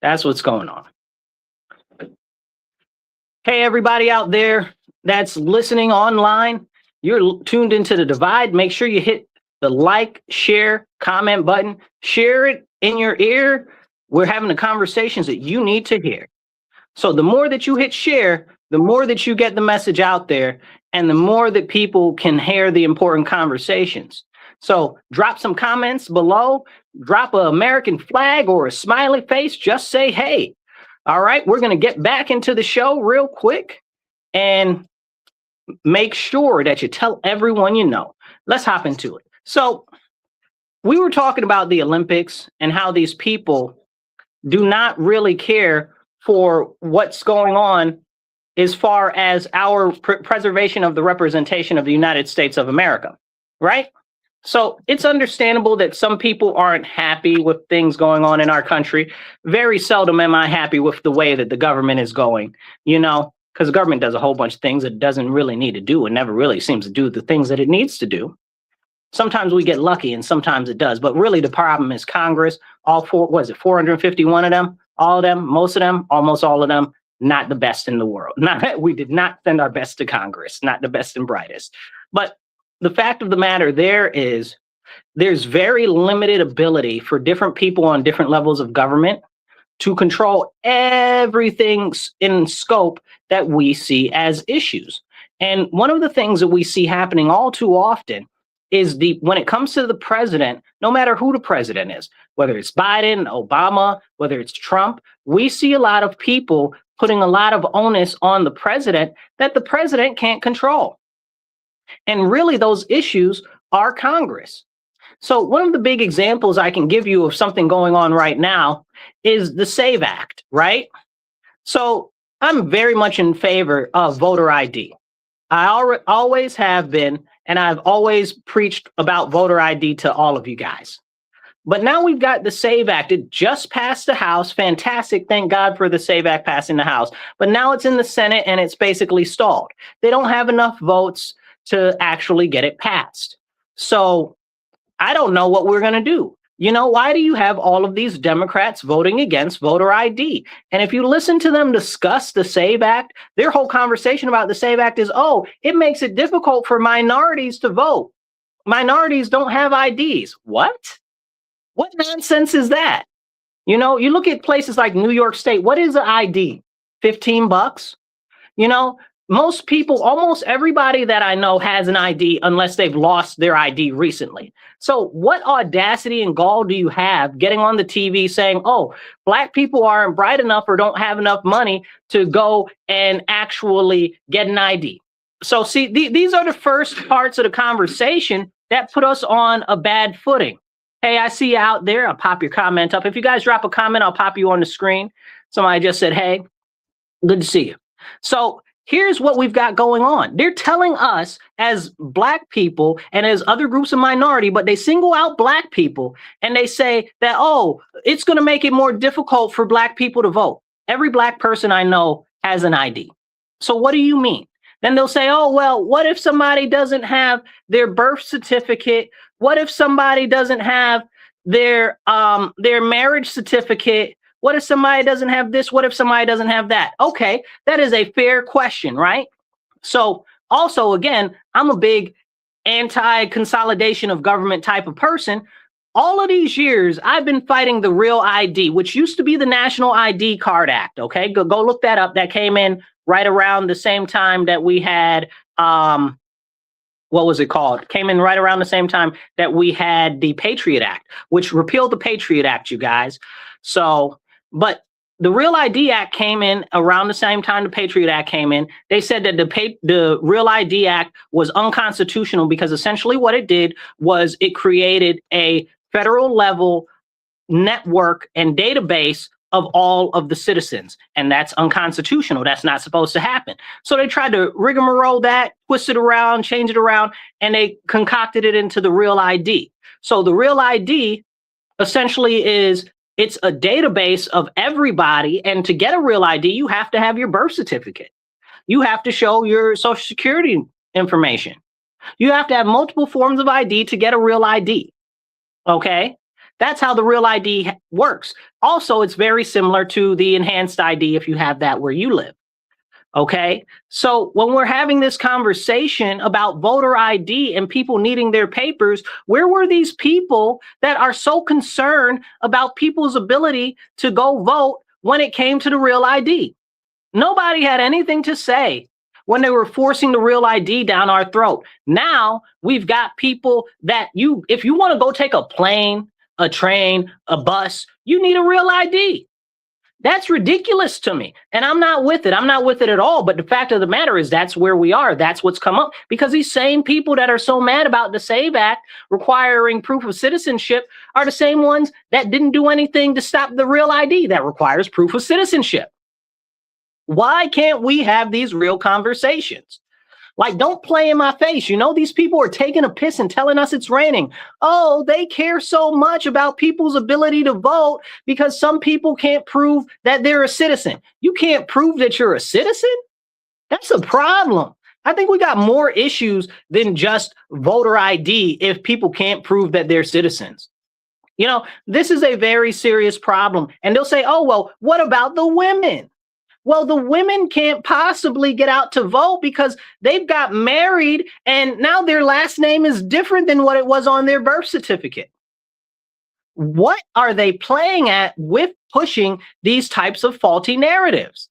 That's what's going on. Hey, everybody out there that's listening online, you're tuned into The Divide. Make sure you hit the like, share, comment button. Share it in your ear. We're having the conversations that you need to hear. So the more that you hit share, the more that you get the message out there, and the more that people can hear the important conversations. So drop some comments below, drop an American flag or a smiley face, just say, hey. All right, we're going to get back into the show real quick and make sure that you tell everyone you know. Let's hop into it. So we were talking about the Olympics and how these people do not really care for what's going on as far as our preservation of the representation of the United States of America, right? So it's understandable that some people aren't happy with things going on in our country. Very seldom am I happy with the way that the government is going, because the government does a whole bunch of things it doesn't really need to do and never really seems to do the things that it needs to do. Sometimes we get lucky and sometimes it does. But really the problem is Congress, all 451 of them, all of them, most of them, almost all of them, not the best in the world. We did not send our best to Congress, not the best and brightest. But the fact of the matter there's very limited ability for different people on different levels of government to control everything in scope that we see as issues. And one of the things that we see happening all too often is when it comes to the president, no matter who the president is, whether it's Biden, Obama, whether it's Trump, we see a lot of people putting a lot of onus on the president that the president can't control. And really, those issues are Congress. So one of the big examples I can give you of something going on right now is the SAVE Act, right? So I'm very much in favor of voter ID. I always have been, and I've always preached about voter ID to all of you guys. But now we've got the SAVE Act. It just passed the House. Fantastic. Thank God for the SAVE Act passing the House. But now it's in the Senate and it's basically stalled. They don't have enough votes to actually get it passed. So I don't know what we're going to do. Why do you have all of these Democrats voting against voter ID? And if you listen to them discuss the SAVE Act, their whole conversation about the SAVE Act is, it makes it difficult for minorities to vote. Minorities don't have IDs. What? What nonsense is that? You look at places like New York State. What is an ID? $15? Most people, almost everybody that I know has an ID unless they've lost their ID recently. So what audacity and gall do you have getting on the TV saying, black people aren't bright enough or don't have enough money to go and actually get an ID? So see, these are the first parts of the conversation that put us on a bad footing. Hey, I see you out there. I'll pop your comment up. If you guys drop a comment, I'll pop you on the screen. Somebody just said, hey, good to see you. So here's what we've got going on. They're telling us as black people and as other groups of minority, but they single out black people and they say that, it's going to make it more difficult for black people to vote. Every black person I know has an ID. So what do you mean? Then they'll say, what if somebody doesn't have their birth certificate? What if somebody doesn't have their marriage certificate? What if somebody doesn't have this? What if somebody doesn't have that? Okay, that is a fair question, right? So also, again, I'm a big anti-consolidation of government type of person. All of these years, I've been fighting the Real ID, which used to be the National ID Card Act, okay? Go look that up. That came in right around the same time that we had, what was it called? Came in right around the same time that we had the Patriot Act, which repealed the Patriot Act, you guys. So, but the Real ID Act came in around the same time the Patriot Act came in. They said that the Real ID Act was unconstitutional because essentially what it did was it created a federal level network and database of all of the citizens. And that's unconstitutional. That's not supposed to happen. So they tried to rigmarole that, twist it around, change it around, and they concocted it into the Real ID. So the Real ID essentially it's a database of everybody. And to get a Real ID, you have to have your birth certificate. You have to show your social security information. You have to have multiple forms of ID to get a Real ID. Okay. That's how the real ID works. Also, it's very similar to the enhanced ID if you have that where you live. Okay. So when we're having this conversation about voter ID and people needing their papers, where were these people that are so concerned about people's ability to go vote when it came to the real ID? Nobody had anything to say when they were forcing the real ID down our throat. Now we've got people that if you want to go take a plane, a train, a bus, you need a real ID. That's ridiculous to me. And I'm not with it. I'm not with it at all. But the fact of the matter is that's where we are. That's what's come up, because these same people that are so mad about the SAVE Act requiring proof of citizenship are the same ones that didn't do anything to stop the real ID that requires proof of citizenship. Why can't we have these real conversations? Like, don't play in my face. You know, these people are taking a piss and telling us it's raining. Oh, they care so much about people's ability to vote because some people can't prove that they're a citizen. You can't prove that you're a citizen? That's a problem. I think we got more issues than just voter ID if people can't prove that they're citizens. You know, this is a very serious problem. And they'll say, oh, well, what about the women? Well, the women can't possibly get out to vote because they've got married and now their last name is different than what it was on their birth certificate. What are they playing at with pushing these types of faulty narratives?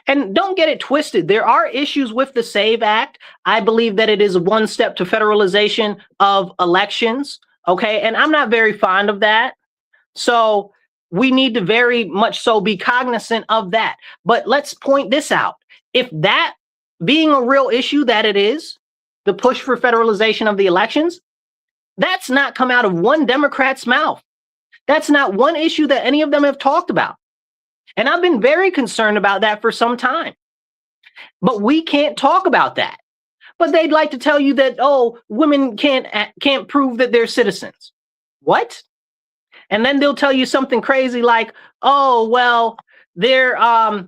And don't get it twisted. There are issues with the SAVE Act. I believe that it is one step to federalization of elections. Okay. And I'm not very fond of that. So we need to very much so be cognizant of that. But let's point this out. If that being a real issue that it is, the push for federalization of the elections, that's not come out of one Democrat's mouth. That's not one issue that any of them have talked about. And I've been very concerned about that for some time. But we can't talk about that. But they'd like to tell you that, oh, women can't prove that they're citizens. What? And then they'll tell you something crazy like, oh, well, the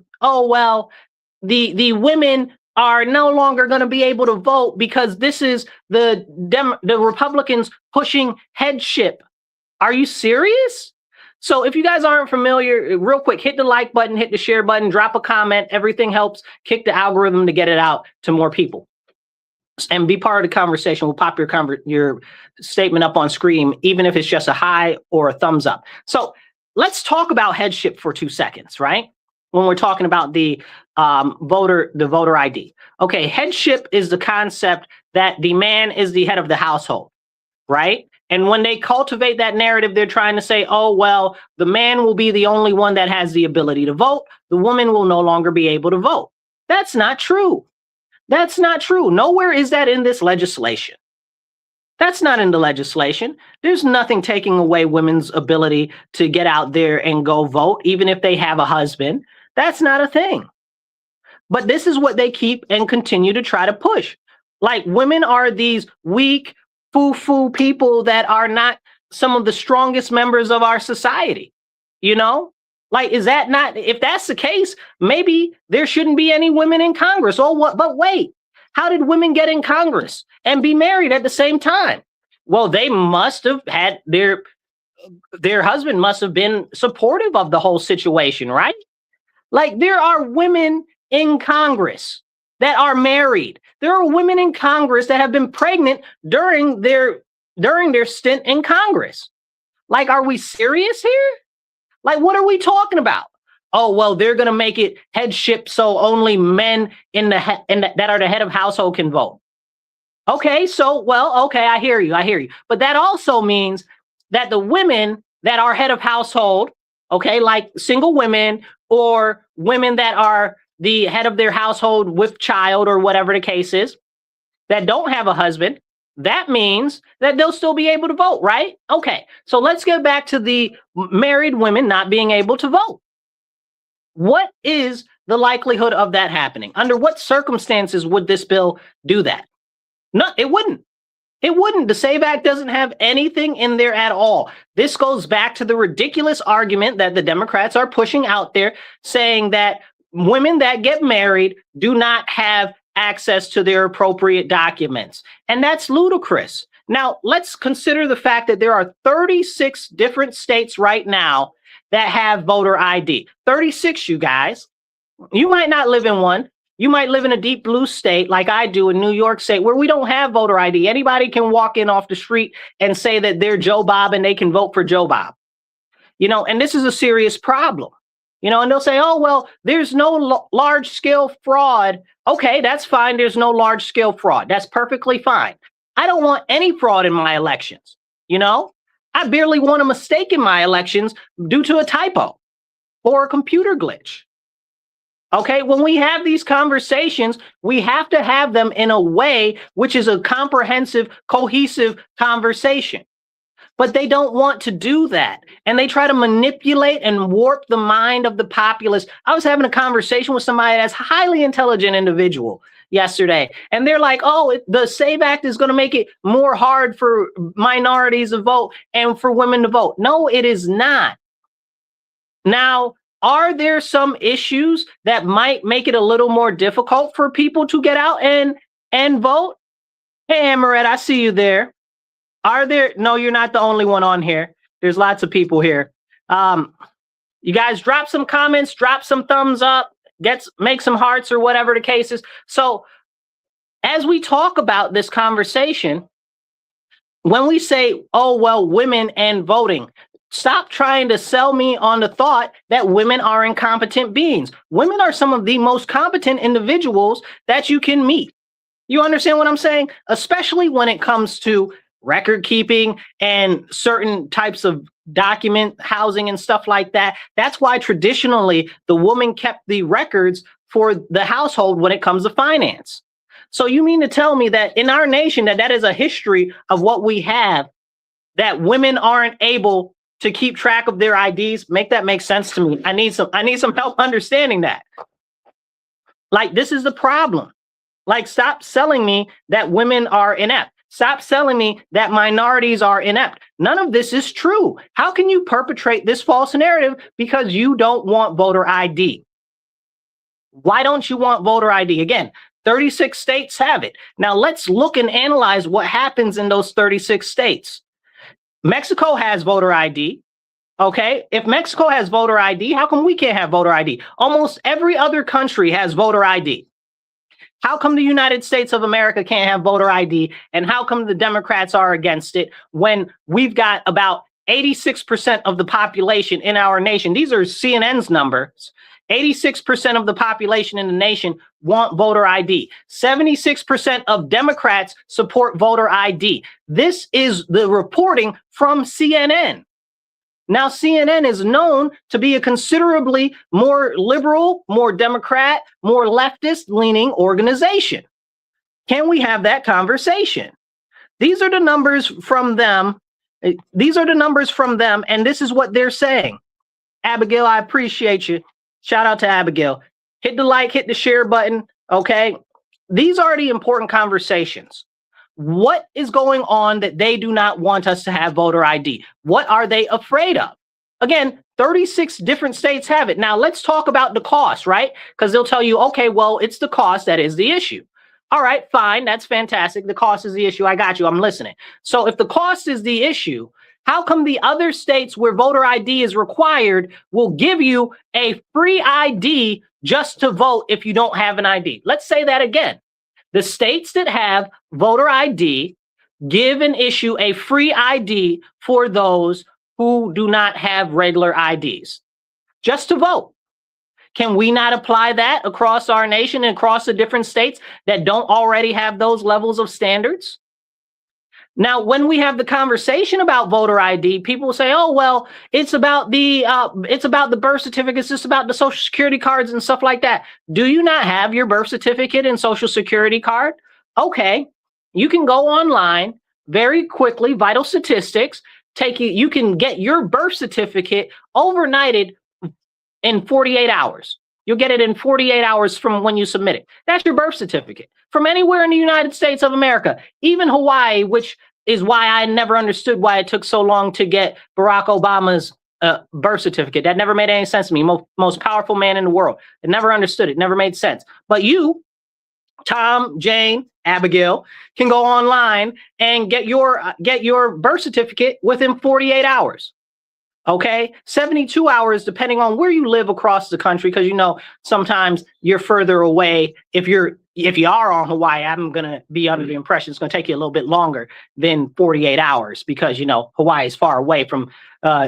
women are no longer going to be able to vote because this is the Republicans pushing headship. Are you serious? So if you guys aren't familiar, real quick, hit the like button, hit the share button, drop a comment. Everything helps kick the algorithm to get it out to more people. And be part of the conversation. We'll pop your statement up on screen, even if it's just a hi or a thumbs up. So let's talk about headship for 2 seconds, right? When we're talking about the voter ID. Okay, headship is the concept that the man is the head of the household, right? And when they cultivate that narrative, they're trying to say, oh, well, the man will be the only one that has the ability to vote. The woman will no longer be able to vote. That's not true. That's not true. Nowhere is that in this legislation. That's not in the legislation. There's nothing taking away women's ability to get out there and go vote, even if they have a husband. That's not a thing. But this is what they keep and continue to try to push. Like, women are these weak, foo-foo people that are not some of the strongest members of our society, you know? Like, is that not, if that's the case, maybe there shouldn't be any women in Congress. Oh, what? But wait, how did women get in Congress and be married at the same time? Well, they must have had their husband must have been supportive of the whole situation, right? Like, there are women in Congress that are married. There are women in Congress that have been pregnant during their stint in Congress. Like, are we serious here? Like, what are we talking about? Oh, well, they're going to make it headship so only men that are the head of household can vote. Okay, so, well, okay, I hear you. But that also means that the women that are head of household, okay, like single women or women that are the head of their household with child or whatever the case is, that don't have a husband, that means that they'll still be able to vote, right? Okay, so let's get back to the married women not being able to vote. What is the likelihood of that happening? Under what circumstances would this bill do that? No, it wouldn't. It wouldn't. The SAVE Act doesn't have anything in there at all. This goes back to the ridiculous argument that the Democrats are pushing out there, saying that women that get married do not have access to their appropriate documents. And that's ludicrous. Now, let's consider the fact that there are 36 different states right now that have voter ID. 36, you guys. You might not live in one. You might live in a deep blue state like I do in New York State, where we don't have voter ID. Anybody can walk in off the street and say that they're Joe Bob and they can vote for Joe Bob. And this is a serious problem. And they'll say, oh, well, there's no large scale fraud. Okay, that's fine. There's no large scale fraud. That's perfectly fine. I don't want any fraud in my elections. I barely want a mistake in my elections due to a typo or a computer glitch. Okay, when we have these conversations, we have to have them in a way which is a comprehensive, cohesive conversation. But they don't want to do that. And they try to manipulate and warp the mind of the populace. I was having a conversation with somebody that's a highly intelligent individual yesterday. And they're like, oh, the SAVE Act is going to make it more hard for minorities to vote and for women to vote. No, it is not. Now, are there some issues that might make it a little more difficult for people to get out and vote? Hey, Amaret, I see you there. Are there? No, you're not the only one on here. There's lots of people here. You guys drop some comments, drop some thumbs up, make some hearts or whatever the case is. So as we talk about this conversation, when we say, oh, well, women and voting, stop trying to sell me on the thought that women are incompetent beings. Women are some of the most competent individuals that you can meet. You understand what I'm saying? Especially when it comes to record keeping and certain types of document housing and stuff like that. That's why traditionally the woman kept the records for the household when it comes to finance. So you mean to tell me that in our nation that is a history of what we have, that women aren't able to keep track of their IDs? Make that make sense to me. I need some help understanding that. Like, this is the problem. Like, stop selling me that women are inept. Stop selling me that minorities are inept. None of this is true. How can you perpetrate this false narrative because you don't want voter ID? Why don't you want voter ID? Again, 36 states have it. Now let's look and analyze what happens in those 36 states. Mexico has voter ID. Okay, if Mexico has voter ID, how come we can't have voter ID? Almost every other country has voter ID. How come the United States of America can't have voter ID? And how come the Democrats are against it when we've got about 86% of the population in our nation? These are CNN's numbers. 86% of the population in the nation want voter ID. 76% of Democrats support voter ID. This is the reporting from CNN. Now, CNN is known to be a considerably more liberal, more Democrat, more leftist-leaning organization. Can we have that conversation? These are the numbers from them. And this is what they're saying. Abigail, I appreciate you. Shout out to Abigail. Hit the like, hit the share button, okay? These are the important conversations. What is going on that they do not want us to have voter ID? What are they afraid of? Again, 36 different states have it. Now, let's talk about the cost, right? Because they'll tell you, okay, well, it's the cost that is the issue. All right, fine. That's fantastic. The cost is the issue. I got you. I'm listening. So if the cost is the issue, how come the other states where voter ID is required will give you a free ID just to vote if you don't have an ID? Let's say that again. The states that have voter ID give and issue a free ID for those who do not have regular IDs, just to vote. Can we not apply that across our nation and across the different states that don't already have those levels of standards? Now, when we have the conversation about voter ID, people say, "Oh, well, it's about the birth certificate. It's just about the social security cards and stuff like that." Do you not have your birth certificate and social security card? Okay, you can go online very quickly. Vital statistics you can get your birth certificate overnighted in 48 hours. You'll get it in 48 hours from when you submit it. That's your birth certificate from anywhere in the United States of America, even Hawaii, which is why I never understood why it took so long to get Barack Obama's birth certificate. That never made any sense to me. Most powerful man in the world. I never understood it. Never made sense. But you Tom, Jane, Abigail can go online and get your birth certificate within 48 hours. Okay, 72 hours, depending on where you live across the country, because sometimes you're further away. If you are on Hawaii, I'm gonna be under the impression it's gonna take you a little bit longer than 48 hours because Hawaii is far away from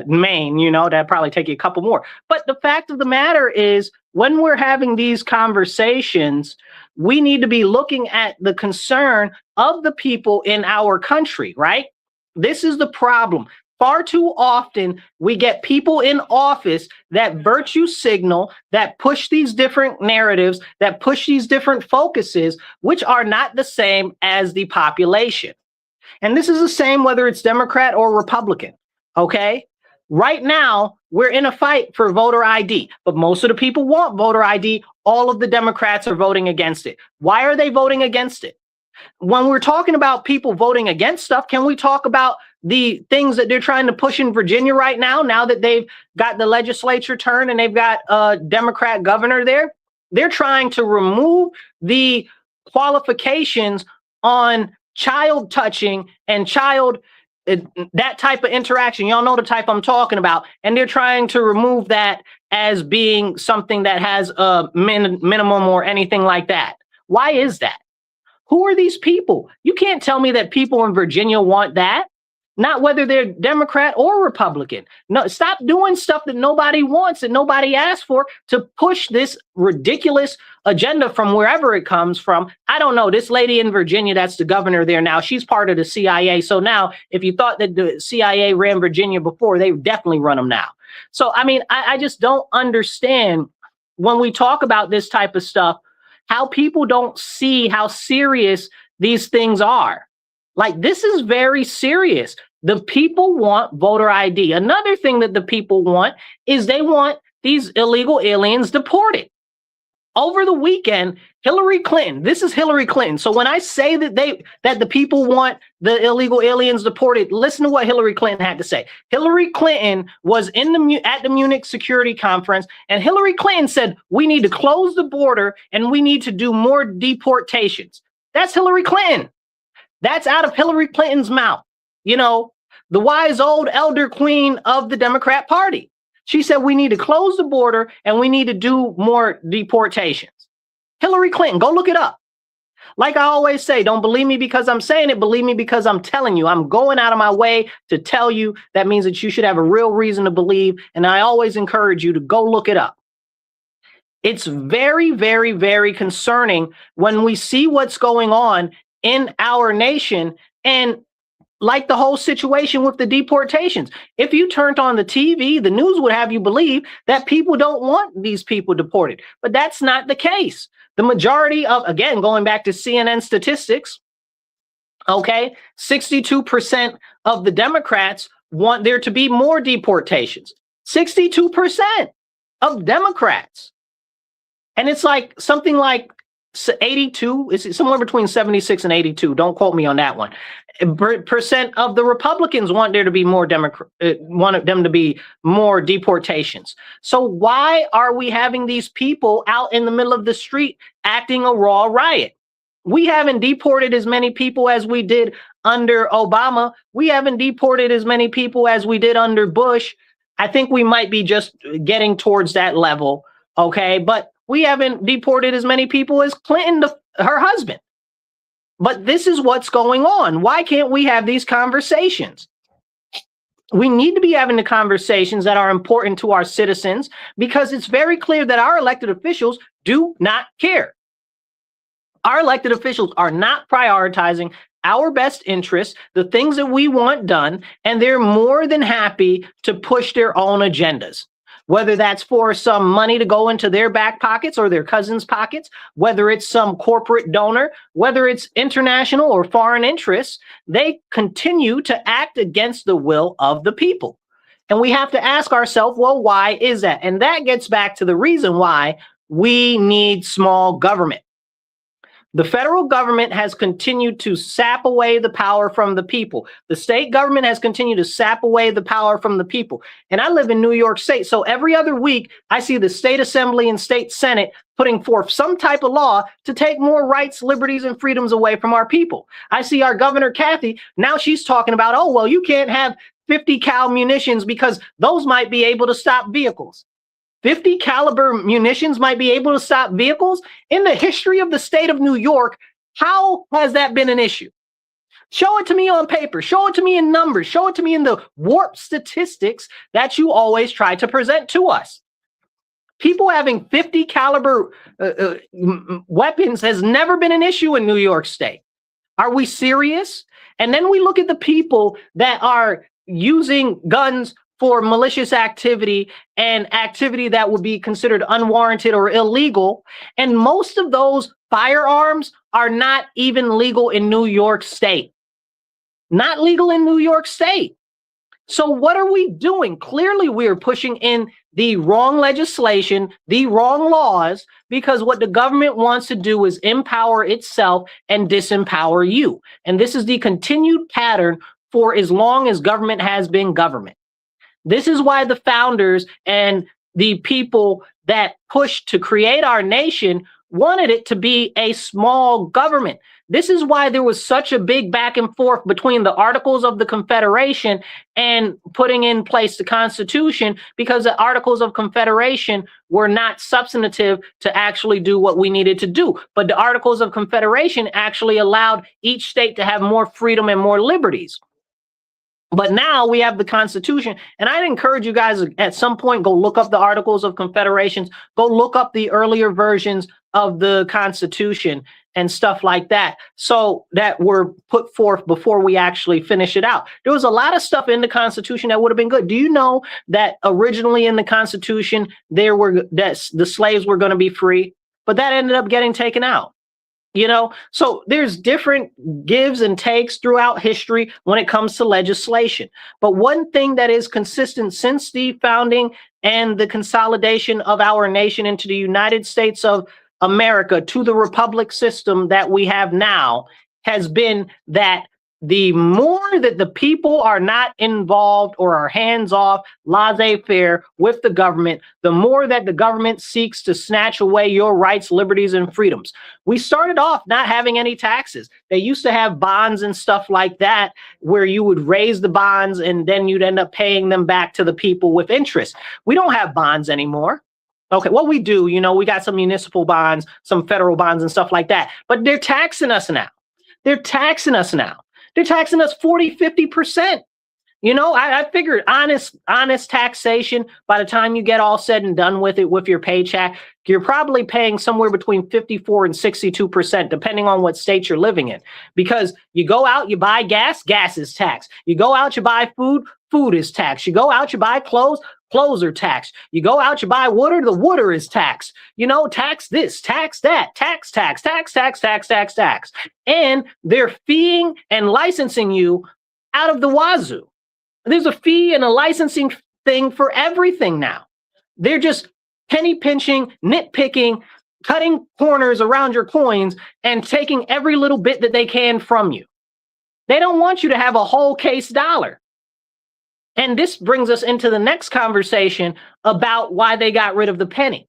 Maine. That'd probably take you a couple more. But the fact of the matter is, when we're having these conversations, we need to be looking at the concern of the people in our country, right? This is the problem. Far too often, we get people in office that virtue signal, that push these different narratives, that push these different focuses, which are not the same as the population. And this is the same whether it's Democrat or Republican, okay? Right now, we're in a fight for voter ID, but most of the people want voter ID. All of the Democrats are voting against it. Why are they voting against it? When we're talking about people voting against stuff, can we talk about the things that they're trying to push in Virginia right now that they've got the legislature turned and they've got a Democrat governor there? They're trying to remove the qualifications on child touching and that type of interaction. Y'all know the type I'm talking about. And they're trying to remove that as being something that has a minimum or anything like that. Why is that? Who are these people? You can't tell me that people in Virginia want that. Not whether they're Democrat or Republican. No, stop doing stuff that nobody wants, that nobody asked for, to push this ridiculous agenda from wherever it comes from. I don't know. This lady in Virginia, that's the governor there now, she's part of the CIA. So now, if you thought that the CIA ran Virginia before, they definitely run them now. So, I just don't understand when we talk about this type of stuff, how people don't see how serious these things are. Like, this is very serious. The people want voter ID. Another thing that the people want is they want these illegal aliens deported. Over the weekend, Hillary Clinton, this is Hillary Clinton. So when I say that the people want the illegal aliens deported, listen to what Hillary Clinton had to say. Hillary Clinton was at the Munich Security Conference, and Hillary Clinton said, we need to close the border and we need to do more deportations. That's Hillary Clinton. That's out of Hillary Clinton's mouth. The wise old elder queen of the Democrat Party. She said we need to close the border and we need to do more deportations. Hillary Clinton, go look it up. Like I always say, don't believe me because I'm saying it. Believe me because I'm telling you. I'm going out of my way to tell you. That means that you should have a real reason to believe. And I always encourage you to go look it up. It's very, very, very concerning when we see what's going on in our nation, and like the whole situation with the deportations. If you turned on the TV, the news would have you believe that people don't want these people deported, but that's not the case. The majority of, again, going back to CNN statistics, okay, 62% of the Democrats want there to be more deportations. 62% of Democrats. And it's like something like 82, is somewhere between 76 and 82. Don't quote me on that one. Percent of the Republicans want there to be more wanted them to be more deportations. So why are we having these people out in the middle of the street acting a raw riot? We haven't deported as many people as we did under Obama. We haven't deported as many people as we did under Bush. I think we might be just getting towards that level. Okay, but we haven't deported as many people as Clinton, her husband. But this is what's going on. Why can't we have these conversations? We need to be having the conversations that are important to our citizens, because it's very clear that our elected officials do not care. Our elected officials are not prioritizing our best interests, the things that we want done, and they're more than happy to push their own agendas. Whether that's for some money to go into their back pockets or their cousins' pockets, whether it's some corporate donor, whether it's international or foreign interests, they continue to act against the will of the people. And we have to ask ourselves, well, why is that? And that gets back to the reason why we need small government. The federal government has continued to sap away the power from the people. The state government has continued to sap away the power from the people. And I live in New York State, so every other week I see the state assembly and state senate putting forth some type of law to take more rights, liberties, and freedoms away from our people. I see our governor, Kathy, now she's talking about, oh, well, you can't have 50 cal munitions because those might be able to stop vehicles. 50 caliber munitions might be able to stop vehicles. In the history of the state of New York, how has that been an issue? Show it to me on paper. Show it to me in numbers. Show it to me in the warped statistics that you always try to present to us. People having 50 caliber weapons has never been an issue in New York State. Are we serious? And then we look at the people that are using guns for malicious activity and activity that would be considered unwarranted or illegal. And most of those firearms are not even legal in New York State. Not legal in New York State. So what are we doing? Clearly, we are pushing in the wrong legislation, the wrong laws, because what the government wants to do is empower itself and disempower you. And this is the continued pattern for as long as government has been government. This is why the founders and the people that pushed to create our nation wanted it to be a small government. This is why there was such a big back and forth between the Articles of the Confederation and putting in place the Constitution, because the Articles of Confederation were not substantive to actually do what we needed to do. But the Articles of Confederation actually allowed each state to have more freedom and more liberties. But now we have the Constitution, and I'd encourage you guys at some point, go look up the Articles of Confederation, go look up the earlier versions of the Constitution and stuff like that, so that were put forth before we actually finish it out. There was a lot of stuff in the Constitution that would have been good. Do you know that originally in the Constitution, that the slaves were going to be free, but that ended up getting taken out? You know, so there's different gives and takes throughout history when it comes to legislation. But one thing that is consistent since the founding and the consolidation of our nation into the United States of America to the republic system that we have now has been that the more that the people are not involved or are hands off, laissez-faire with the government, the more that the government seeks to snatch away your rights, liberties, and freedoms. We started off not having any taxes. They used to have bonds and stuff like that, where you would raise the bonds and then you'd end up paying them back to the people with interest. We don't have bonds anymore. Okay, well, we do. You know, we got some municipal bonds, some federal bonds and stuff like that. But they're taxing us now. They're taxing us now. They're taxing us 40, 50%. You know, I figured honest taxation, by the time you get all said and done with it with your paycheck, you're probably paying somewhere between 54 and 62%, depending on what state you're living in. Because you go out, you buy gas, gas is taxed. You go out, you buy food, food is taxed. You go out, you buy clothes, clothes are taxed. You go out, you buy water, the water is taxed. You know, tax this, tax that, tax. And they're feeing and licensing you out of the wazoo. There's a fee and a licensing thing for everything now. They're just penny pinching, nitpicking, cutting corners around your coins and taking every little bit that they can from you. They don't want you to have a whole case dollar. And this brings us into the next conversation about why they got rid of the penny.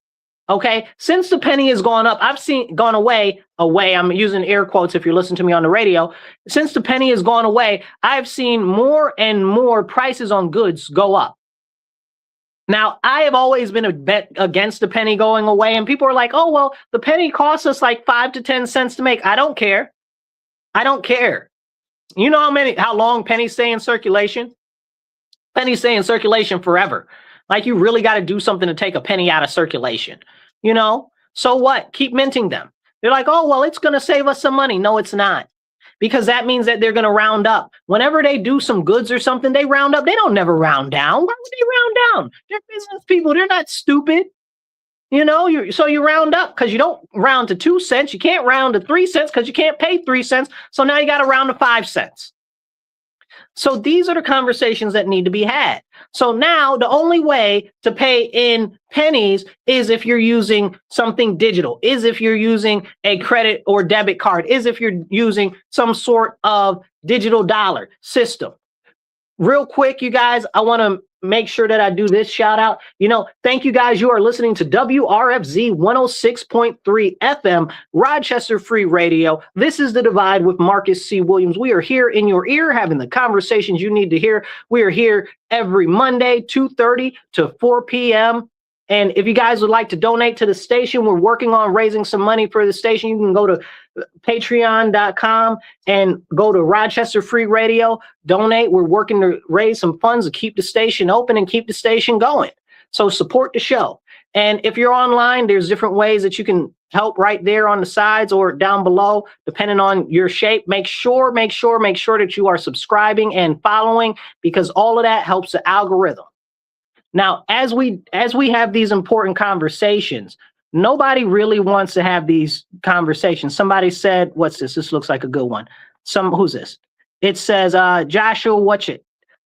Okay, since the penny has gone up, gone away, I'm using air quotes if you're listening to me on the radio. Since the penny has gone away, I've seen more and more prices on goods go up. Now, I have always been a bet against the penny going away, and people are like, oh, well, the penny costs us like 5 to 10 cents to make. I don't care. I don't care. You know how long pennies stay in circulation? Pennies stay in circulation forever. Like, you really got to do something to take a penny out of circulation, you know? So what? Keep minting them. They're like, oh, well, it's going to save us some money. No, it's not. Because that means that they're going to round up. Whenever they do some goods or something, they round up. They don't never round down. Why would they round down? They're business people. They're not stupid. You know, so you round up because you don't round to 2 cents. You can't round to 3 cents because you can't pay 3 cents. So now you got to round to 5 cents. So these are the conversations that need to be had. So now the only way to pay in pennies is if you're using something digital, is if you're using a credit or debit card, is if you're using some sort of digital dollar system. Real quick, you guys, I want to make sure that I do this shout out. Thank you guys. You are listening to WRFZ 106.3 FM, Rochester Free Radio. This is The Divide with Marcus C. Williams. We are here in your ear having the conversations you need to hear. We are here every Monday, 2:30 to 4 p.m. And if you guys would like to donate to the station, we're working on raising some money for the station. You can go to patreon.com and go to Rochester Free Radio, donate. We're working to raise some funds to keep the station open and keep the station going. So support the show. And if you're online, there's different ways that you can help right there on the sides or down below, depending on your shape. Make sure that you are subscribing and following, because all of that helps the algorithm. Now, as we have these important conversations, nobody really wants to have these conversations. Somebody said, what's this? This looks like a good one. Who's this? It says, Joshua Watchit.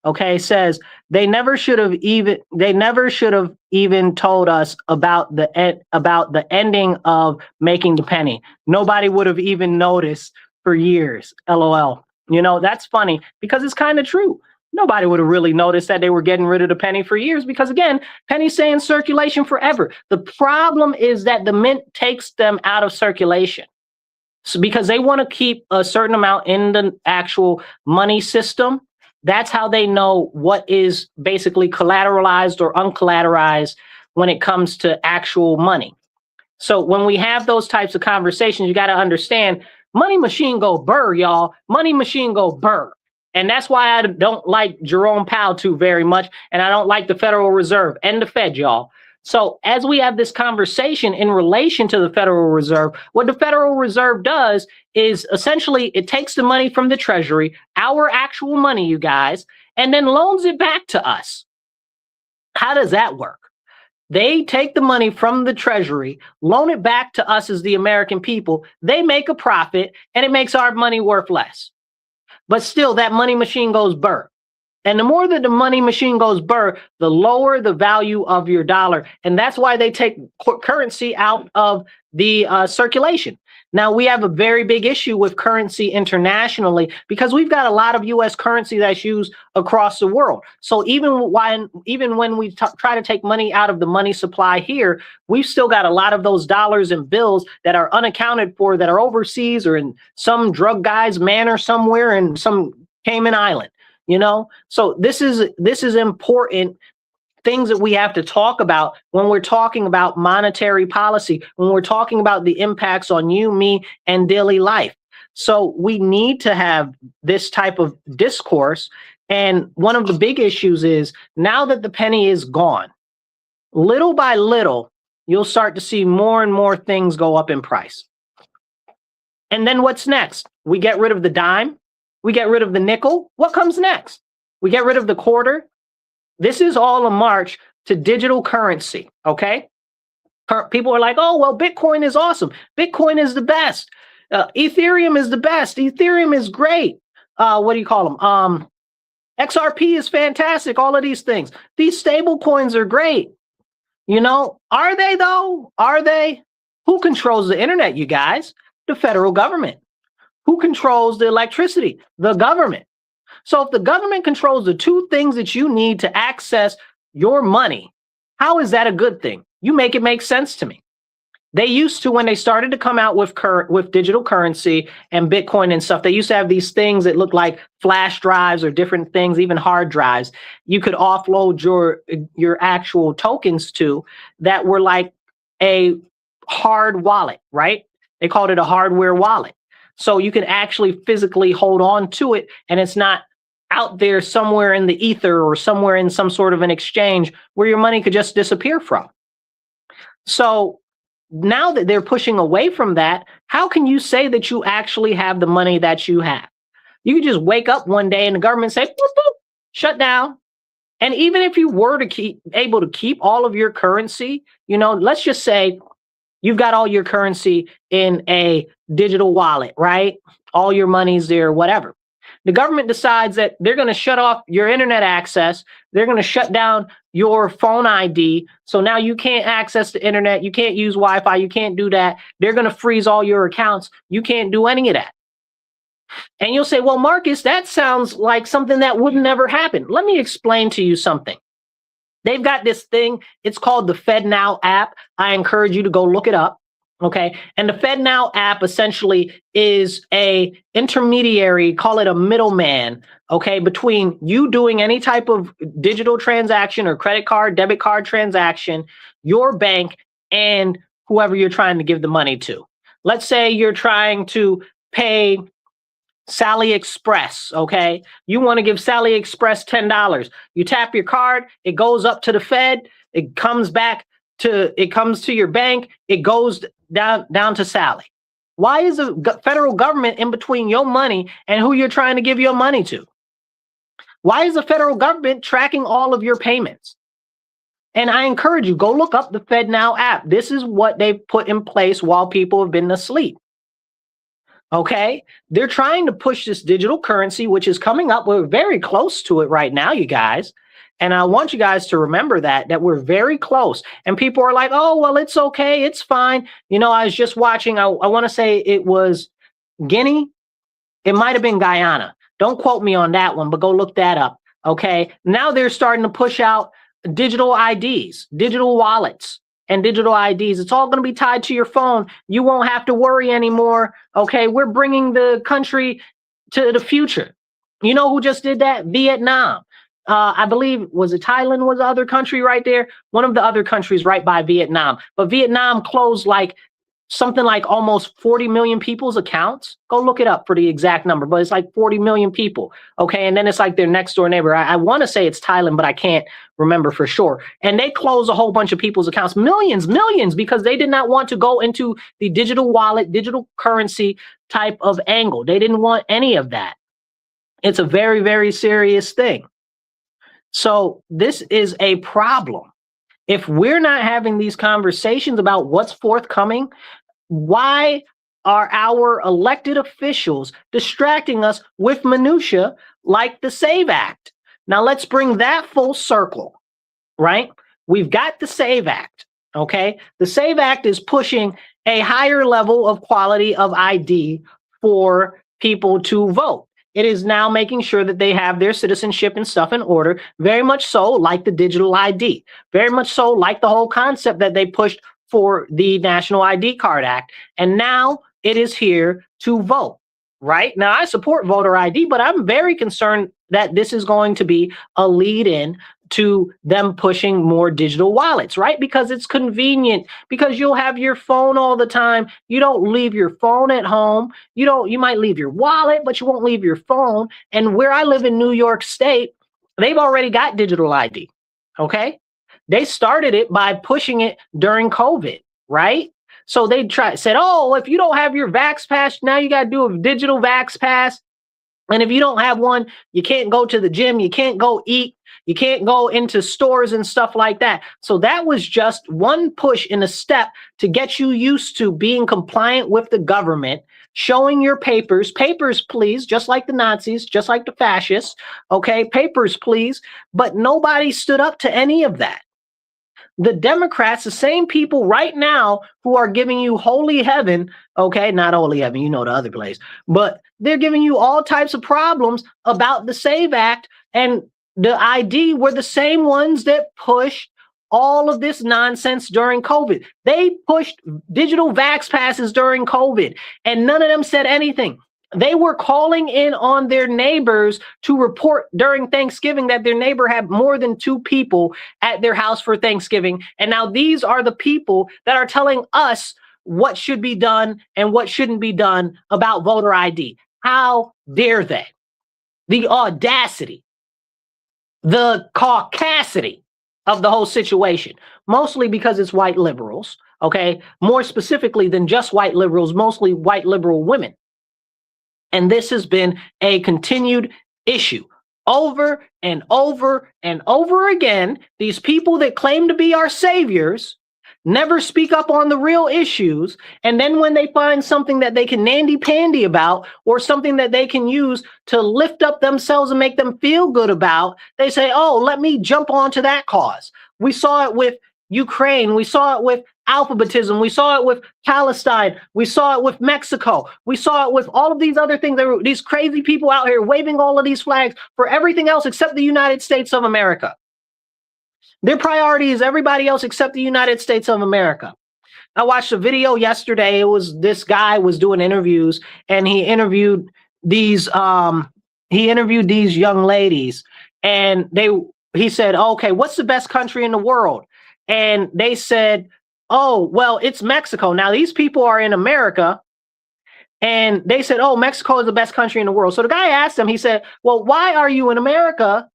Okay, says they never should have even told us about the ending of making the penny. Nobody would have even noticed for years. LOL. That's funny because it's kind of true. Nobody would have really noticed that they were getting rid of the penny for years because, again, pennies stay in circulation forever. The problem is that the mint takes them out of circulation. So because they want to keep a certain amount in the actual money system. That's how they know what is basically collateralized or uncollateralized when it comes to actual money. So when we have those types of conversations, you got to understand, money machine go burr, y'all. Money machine go burr. And that's why I don't like Jerome Powell too very much. And I don't like the Federal Reserve and the Fed, y'all. So as we have this conversation in relation to the Federal Reserve, what the Federal Reserve does is essentially it takes the money from the Treasury, our actual money, you guys, and then loans it back to us. How does that work? They take the money from the Treasury, loan it back to us as the American people. They make a profit and it makes our money worth less. But still, that money machine goes burr. And the more that the money machine goes burr, the lower the value of your dollar. And that's why they take currency out of the circulation. Now, we have a very big issue with currency internationally because we've got a lot of U.S. currency that's used across the world. So even when we try to take money out of the money supply here, we've still got a lot of those dollars and bills that are unaccounted for, that are overseas or in some drug guy's manor somewhere in some Cayman Island. So this is important things that we have to talk about when we're talking about monetary policy, when we're talking about the impacts on you, me, and daily life. So we need to have this type of discourse. And one of the big issues is now that the penny is gone, little by little, you'll start to see more and more things go up in price. And then what's next? We get rid of the dime. We get rid of the nickel. What comes next? We get rid of the quarter. This is all a march to digital currency, okay? People are like, oh, well, Bitcoin is awesome. Bitcoin is the best. Ethereum is the best. Ethereum is great. What do you call them? XRP is fantastic. All of these things. These stable coins are great. Are they though? Are they? Who controls the internet, you guys? The federal government. Who controls the electricity? The government. So if the government controls the two things that you need to access your money, how is that a good thing? You make it make sense to me. They used to, when they started to come out with digital currency and Bitcoin and stuff, they used to have these things that looked like flash drives or different things, even hard drives. You could offload your actual tokens to that were like a hard wallet, right? They called it a hardware wallet. So you can actually physically hold on to it, and it's not out there somewhere in the ether or somewhere in some sort of an exchange where your money could just disappear from. So now that they're pushing away from that, how can you say that you actually have the money that you have? You could just wake up one day and the government say, boop, boop, shut down. And even if you were to able to keep all of your currency, let's just say you've got all your currency in a digital wallet, right? All your money's there, whatever. The government decides that they're going to shut off your internet access. They're going to shut down your phone ID. So now you can't access the internet. You can't use Wi-Fi. You can't do that. They're going to freeze all your accounts. You can't do any of that. And you'll say, well, Marcus, that sounds like something that would never happen. Let me explain to you something. They've got this thing. It's called the FedNow app. I encourage you to go look it up. Okay. And the FedNow app essentially is a intermediary, call it a middleman, okay, between you doing any type of digital transaction or credit card, debit card transaction, your bank, and whoever you're trying to give the money to. Let's say you're trying to pay Sally Express, okay? You want to give Sally Express $10. You tap your card, it goes up to the Fed, it comes to your bank, it goes down to Sally. Why is the federal government in between your money and who you're trying to give your money to? Why is the federal government tracking all of your payments? And I encourage you, go look up the FedNow app. This is what they've put in place while people have been asleep. Okay, they're trying to push this digital currency, which is coming up. We're very close to it right now, you guys. And I want you guys to remember that we're very close. And people are like, oh, well, it's okay. It's fine. You know, I was just watching. I want to say it was Guinea. It might have been Guyana. Don't quote me on that one, but go look that up. Okay. Now they're starting to push out digital IDs, digital wallets, and digital IDs. It's all going to be tied to your phone. You won't have to worry anymore. Okay. We're bringing the country to the future. You know who just did that? Vietnam. I believe, was it Thailand was the other country right there? One of the other countries right by Vietnam. But Vietnam closed like something like almost 40 million people's accounts. Go look it up for the exact number, but it's like 40 million people. Okay. And then it's like their next door neighbor. I want to say it's Thailand, but I can't remember for sure. And they closed a whole bunch of people's accounts, millions, because they did not want to go into the digital wallet, digital currency type of angle. They didn't want any of that. It's a very, very serious thing. So this is a problem. If we're not having these conversations about what's forthcoming, why are our elected officials distracting us with minutia like the SAVE Act? Now let's bring that full circle, right? We've got the SAVE Act, okay? The SAVE Act is pushing a higher level of quality of ID for people to vote. It is now making sure that they have their citizenship and stuff in order, very much so like the digital ID, very much so like the whole concept that they pushed for the National ID Card Act. And now it is here to vote, right? Now, I support voter ID, but I'm very concerned that this is going to be a lead-in to them pushing more digital wallets, right? Because it's convenient, because you'll have your phone all the time. You don't leave your phone at home. You might leave your wallet, but you won't leave your phone. And where I live in New York State, they've already got digital ID, okay? They started it by pushing it during COVID, right? So they said, oh, if you don't have your Vax Pass, now you got to do a digital Vax Pass. And if you don't have one, you can't go to the gym, you can't go eat, you can't go into stores and stuff like that. So that was just one push in a step to get you used to being compliant with the government, showing your papers, please, just like the Nazis, just like the fascists, okay, papers, please. But nobody stood up to any of that. The Democrats, the same people right now who are giving you holy heaven, okay, not holy heaven, you know the other place, but they're giving you all types of problems about the SAVE Act and the ID were the same ones that pushed all of this nonsense during COVID. They pushed digital Vax passes during COVID, and none of them said anything. They were calling in on their neighbors to report during Thanksgiving that their neighbor had more than 2 people at their house for Thanksgiving. And now these are the people that are telling us what should be done and what shouldn't be done about voter ID. How dare they? The audacity, the caucasity of the whole situation, mostly because it's white liberals, okay? More specifically than just white liberals, mostly white liberal women. And this has been a continued issue over and over and over again. These people that claim to be our saviors, never speak up on the real issues, and then when they find something that they can nandy-pandy about or something that they can use to lift up themselves and make them feel good about, they say, oh, let me jump onto that cause. We saw it with Ukraine. We saw it with alphabetism. We saw it with Palestine. We saw it with Mexico. We saw it with all of these other things. There were these crazy people out here waving all of these flags for everything else except the United States of America. Their priority is everybody else except the United States of America. I watched a video yesterday. It was this guy was doing interviews, and he interviewed these young ladies, and he said, okay, what's the best country in the world? And they said, oh, well, it's Mexico. Now, these people are in America, and they said, oh, Mexico is the best country in the world. So the guy asked them, he said, well, why are you in America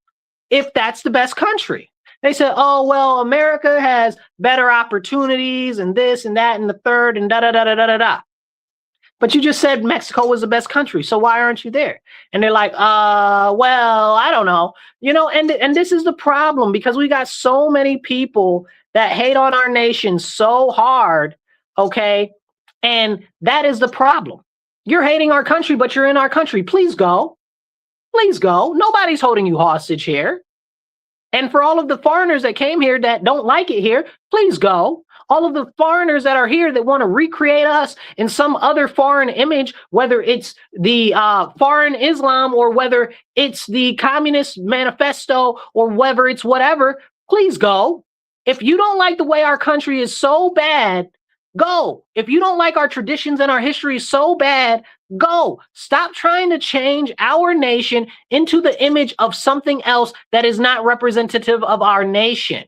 if that's the best country? They said, oh, well, America has better opportunities and this and that and the third and da-da-da-da-da-da-da. But you just said Mexico was the best country, so why aren't you there? And they're like, well, I don't know. You know, and this is the problem, because we got so many people that hate on our nation so hard, okay? And that is the problem. You're hating our country, but you're in our country. Please go. Please go. Nobody's holding you hostage here. And for all of the foreigners that came here that don't like it here, please go. All of the foreigners that are here that want to recreate us in some other foreign image, whether it's the foreign Islam or whether it's the Communist Manifesto or whether it's whatever, please go. If you don't like the way our country is so bad, go. If you don't like our traditions and our history so bad, go. Stop trying to change our nation into the image of something else that is not representative of our nation.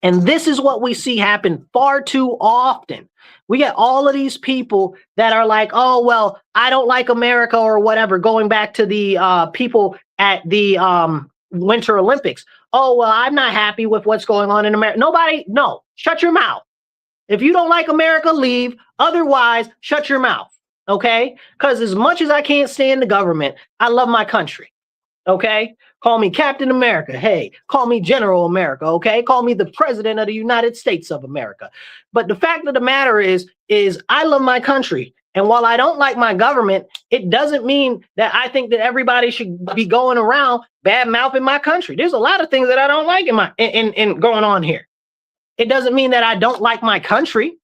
And this is what we see happen far too often. We get all of these people that are like, oh, well, I don't like America or whatever, going back to the people at the Winter Olympics. Oh, well, I'm not happy with what's going on in America. No, shut your mouth. If you don't like America, leave. Otherwise, shut your mouth, okay? Because as much as I can't stand the government, I love my country, okay? Call me Captain America. Hey, call me General America, okay? Call me the President of the United States of America. But the fact of the matter is I love my country. And while I don't like my government, it doesn't mean that I think that everybody should be going around bad-mouthing my country. There's a lot of things that I don't like in going on here. It doesn't mean that I don't like my country.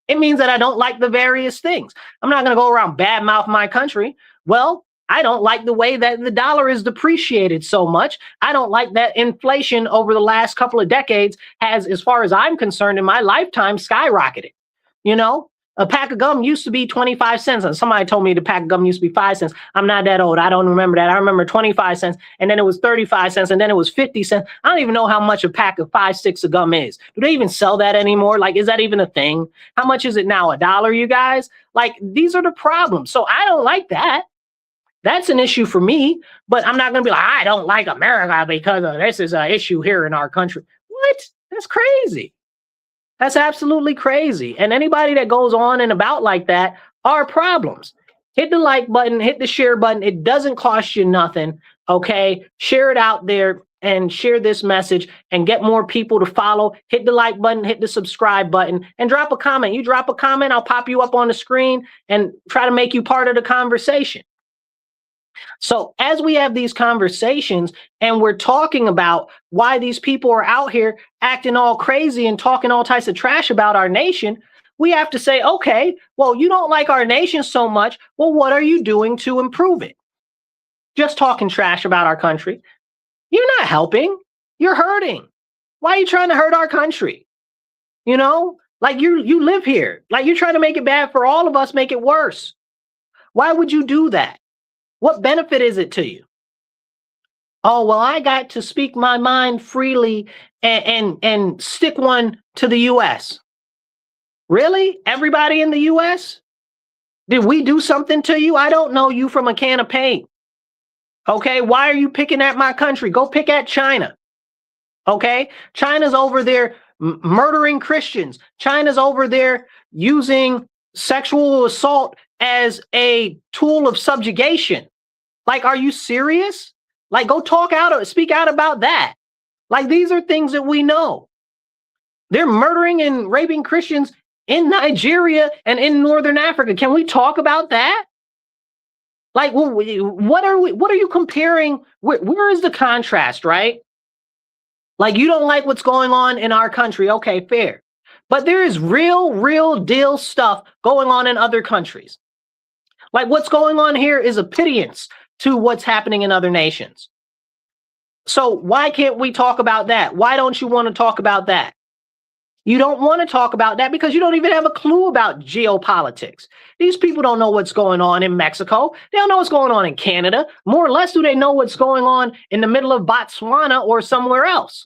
It means that I don't like the various things. I'm not going to go around badmouth my country. Well, I don't like the way that the dollar is depreciated so much. I don't like that inflation over the last couple of decades has, as far as I'm concerned, in my lifetime, skyrocketed. You know, a pack of gum used to be 25 cents. And somebody told me the pack of gum used to be 5 cents. I'm not that old. I don't remember that. I remember 25 cents, and then it was 35 cents, and then it was 50 cents. I don't even know how much a pack of 5 sticks of gum is. Do they even sell that anymore? Like, is that even a thing? How much is it now? $1, you guys? Like, these are the problems. So I don't like that. That's an issue for me, but I'm not going to be like, I don't like America because this is an issue here in our country. What? That's crazy. That's absolutely crazy. And anybody that goes on and about like that are problems. Hit the like button, hit the share button. It doesn't cost you nothing, okay? Share it out there and share this message and get more people to follow. Hit the like button, hit the subscribe button, and drop a comment. You drop a comment, I'll pop you up on the screen and try to make you part of the conversation. So as we have these conversations and we're talking about why these people are out here acting all crazy and talking all types of trash about our nation, we have to say, okay, well, you don't like our nation so much. Well, what are you doing to improve it? Just talking trash about our country. You're not helping. You're hurting. Why are you trying to hurt our country? You know, like you live here. Like you're trying to make it bad for all of us, make it worse. Why would you do that? What benefit is it to you? Oh, well, I got to speak my mind freely and stick one to the U.S. Really? Everybody in the U.S.? Did we do something to you? I don't know you from a can of paint. Okay, why are you picking at my country? Go pick at China. Okay, China's over there murdering Christians. China's over there using sexual assault as a tool of subjugation. Like, are you serious? Like, go speak out about that. Like, these are things that we know. They're murdering and raping Christians in Nigeria and in Northern Africa. Can we talk about that? Like, what are you comparing? Where is the contrast, right? Like, you don't like what's going on in our country. Okay, fair. But there is real deal stuff going on in other countries. Like, what's going on here is a pittance to what's happening in other nations. So why can't we talk about that? Why don't you want to talk about that? You don't want to talk about that because you don't even have a clue about geopolitics. These people don't know what's going on in Mexico. They don't know what's going on in Canada. More or less, do they know what's going on in the middle of Botswana or somewhere else?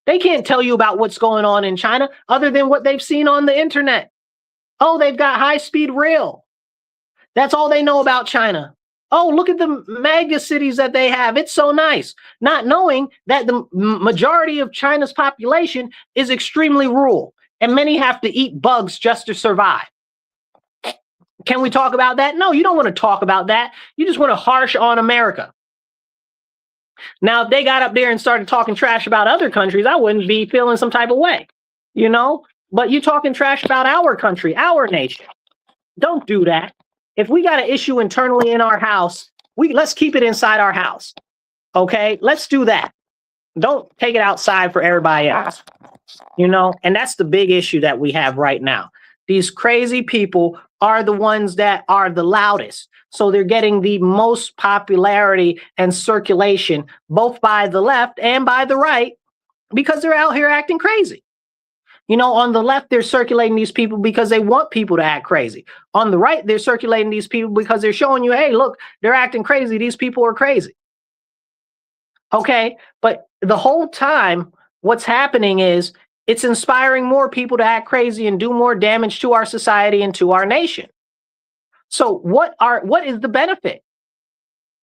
They can't tell you about what's going on in China other than what they've seen on the internet. Oh, they've got high-speed rail. That's all they know about China. Oh, look at the mega cities that they have. It's so nice. Not knowing that the majority of China's population is extremely rural, and many have to eat bugs just to survive. Can we talk about that? No, you don't want to talk about that. You just want to harsh on America. Now, if they got up there and started talking trash about other countries, I wouldn't be feeling some type of way, you know? But you talking trash about our country, our nation. Don't do that. If we got an issue internally in our house, let's keep it inside our house. Okay, let's do that. Don't take it outside for everybody else. You know, and that's the big issue that we have right now. These crazy people are the ones that are the loudest. So they're getting the most popularity and circulation, both by the left and by the right, because they're out here acting crazy. You know, on the left, they're circulating these people because they want people to act crazy. On the right, they're circulating these people because they're showing you, hey, look, they're acting crazy. These people are crazy. Okay, but the whole time, what's happening is it's inspiring more people to act crazy and do more damage to our society and to our nation. So what is the benefit?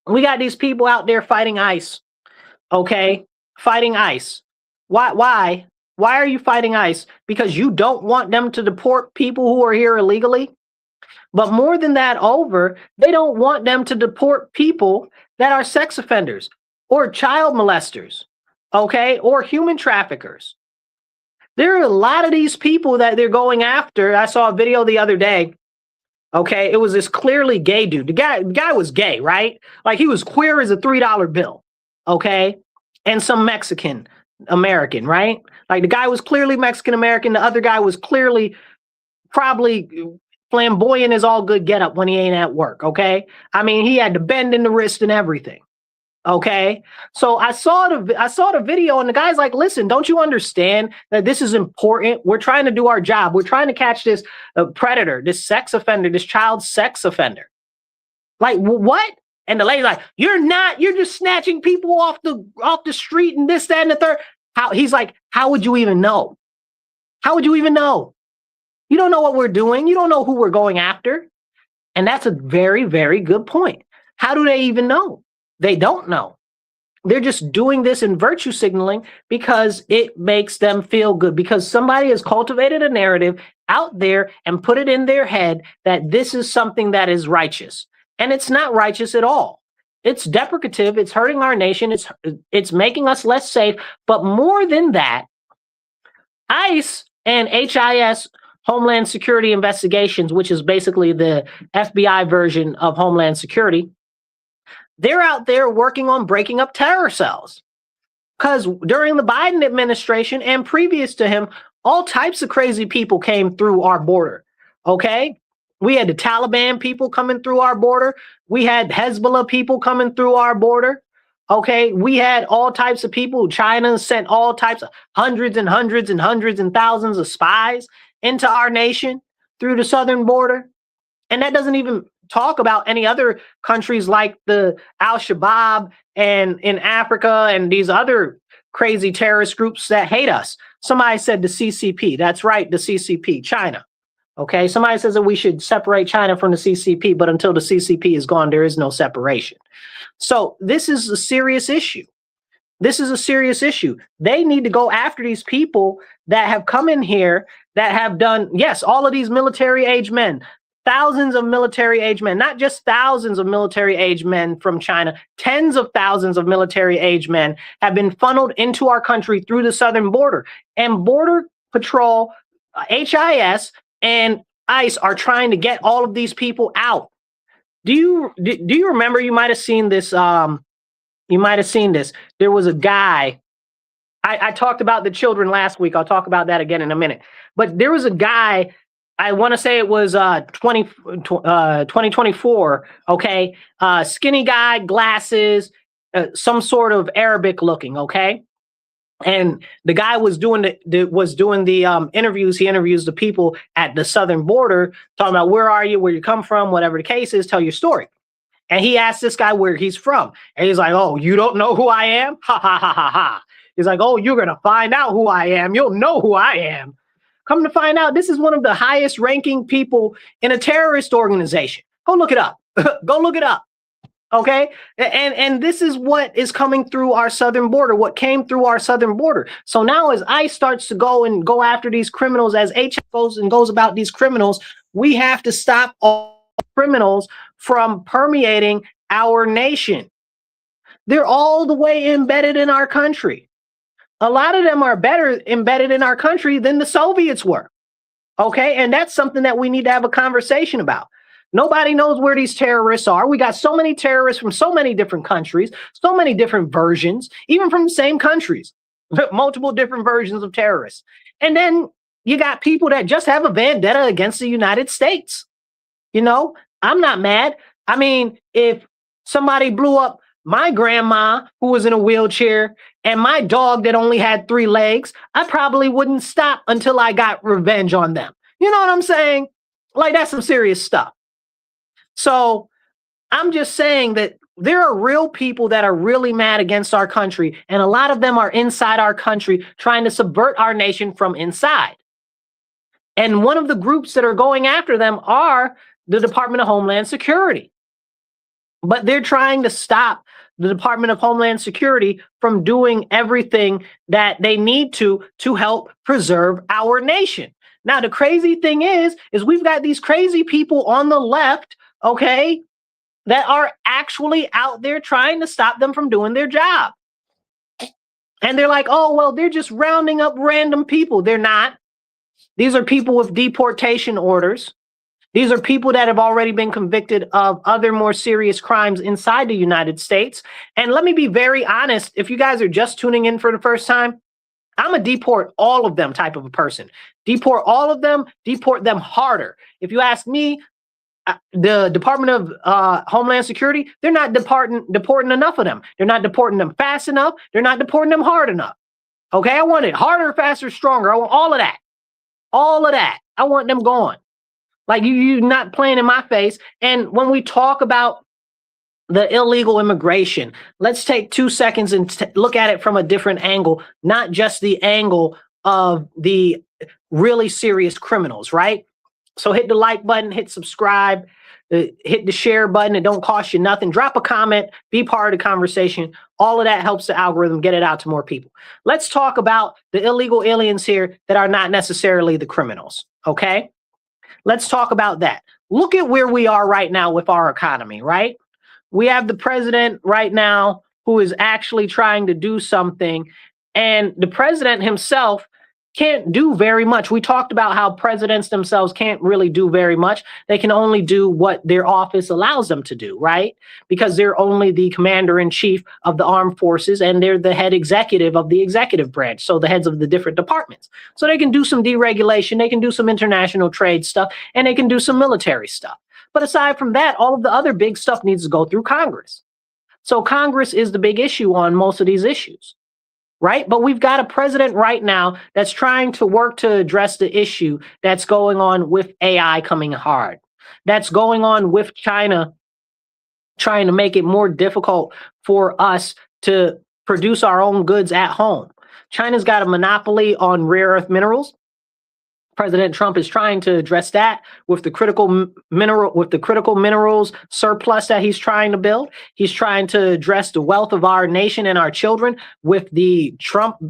We got these people out there fighting ICE. Okay, fighting ICE. Why? Why are you fighting ICE? Because you don't want them to deport people who are here illegally? But more than that they don't want them to deport people that are sex offenders or child molesters, okay, or human traffickers. There are a lot of these people that they're going after. I saw a video the other day. Okay, it was this clearly gay dude. The guy was gay, right? Like, he was queer as a $3 bill, okay? And some Mexican American, right? Like, the guy was clearly Mexican American. The other guy was clearly probably flamboyant as all good get up when he ain't at work, okay? I mean, he had the bend in the wrist and everything. Okay, so I saw the video, and the guy's like, listen, don't you understand that this is important? We're trying to do our job. We're trying to catch this predator, this sex offender, this child sex offender. Like, what? And the lady's like, you're just snatching people off the street and this, that, and the third. He's like, how would you even know? How would you even know? You don't know what we're doing. You don't know who we're going after. And that's a very, very good point. How do they even know? They don't know. They're just doing this in virtue signaling because it makes them feel good, because somebody has cultivated a narrative out there and put it in their head that this is something that is righteous. And it's not righteous at all. It's deprecative. It's hurting our nation. It's making us less safe. But more than that, ICE and HIS, Homeland Security Investigations, which is basically the FBI version of Homeland Security, they're out there working on breaking up terror cells. Because during the Biden administration and previous to him, all types of crazy people came through our border. Okay? We had the Taliban people coming through our border. We had Hezbollah people coming through our border. Okay? We had all types of people. China sent all types of hundreds and hundreds and hundreds and thousands of spies into our nation through the southern border. And that doesn't even talk about any other countries like the Al-Shabaab and in Africa and these other crazy terrorist groups that hate us. Somebody said the CCP. That's right, the CCP, China. Okay, somebody says that we should separate China from the CCP, but until the CCP is gone, there is no separation. So this is a serious issue. This is a serious issue. They need to go after these people that have come in here that have done, yes, all of these military age men, thousands of military age men, not just thousands of military age men from China, tens of thousands of military age men have been funneled into our country through the southern border. And border Patrol, HIS, and ICE are trying to get all of these people out. Do you remember? You might have seen this. You might have seen this. There was a guy. I talked about the children last week. I'll talk about that again in a minute. But there was a guy, I want to say it was 2024, okay? Skinny guy, glasses, some sort of Arabic looking, okay? And the guy was doing the interviews. He interviews the people at the southern border, talking about where are you, where you come from, whatever the case is, tell your story. And he asked this guy where he's from. And he's like, oh, you don't know who I am? Ha, ha, ha, ha, ha. He's like, oh, you're going to find out who I am. You'll know who I am. Come to find out, this is one of the highest ranking people in a terrorist organization. Go look it up. Go look it up. Okay. And this is what is coming through our southern border, what came through our southern border. So now as ICE starts to go after these criminals, as HF goes about these criminals, we have to stop all criminals from permeating our nation. They're all the way embedded in our country. A lot of them are better embedded in our country than the Soviets were. Okay. And that's something that we need to have a conversation about. Nobody knows where these terrorists are. We got so many terrorists from so many different countries, so many different versions, even from the same countries, multiple different versions of terrorists. And then you got people that just have a vendetta against the United States. You know, I'm not mad. I mean, if somebody blew up my grandma who was in a wheelchair and my dog that only had 3 legs, I probably wouldn't stop until I got revenge on them. You know what I'm saying? Like, that's some serious stuff. So I'm just saying that there are real people that are really mad against our country, and a lot of them are inside our country trying to subvert our nation from inside. And one of the groups that are going after them are the Department of Homeland Security. But they're trying to stop the Department of Homeland Security from doing everything that they need to help preserve our nation. Now, the crazy thing is we've got these crazy people on the left, okay, that are actually out there trying to stop them from doing their job. And they're like, oh, well, they're just rounding up random people. They're not. These are people with deportation orders. These are people that have already been convicted of other more serious crimes inside the United States. And let me be very honest, if you guys are just tuning in for the first time, I'm a deport all of them type of a person. Deport all of them, deport them harder. If you ask me, the Department of Homeland Security, they're not deporting enough of them. They're not deporting them fast enough. They're not deporting them hard enough. Okay, I want it harder, faster, stronger. I want all of that. All of that. I want them gone. Like, you're not playing in my face. And when we talk about the illegal immigration, let's take 2 seconds and look at it from a different angle, not just the angle of the really serious criminals, right? So hit the like button, hit subscribe, hit the share button. It don't cost you nothing. Drop a comment, be part of the conversation. All of that helps the algorithm get it out to more people. Let's talk about the illegal aliens here that are not necessarily the criminals, okay? Let's talk about that. Look at where we are right now with our economy, right? We have the president right now who is actually trying to do something, and the president himself can't do very much. We talked about how presidents themselves can't really do very much. They can only do what their office allows them to do, right? Because they're only the commander-in-chief of the armed forces, and they're the head executive of the executive branch, so the heads of the different departments. So they can do some deregulation, they can do some international trade stuff, and they can do some military stuff. But aside from that, all of the other big stuff needs to go through Congress. So Congress is the big issue on most of these issues. Right? But we've got a president right now that's trying to work to address the issue that's going on with AI coming hard. That's going on with China trying to make it more difficult for us to produce our own goods at home. China's got a monopoly on rare earth minerals. President Trump is trying to address that with the critical minerals surplus that he's trying to build. He's trying to address the wealth of our nation and our children with the Trump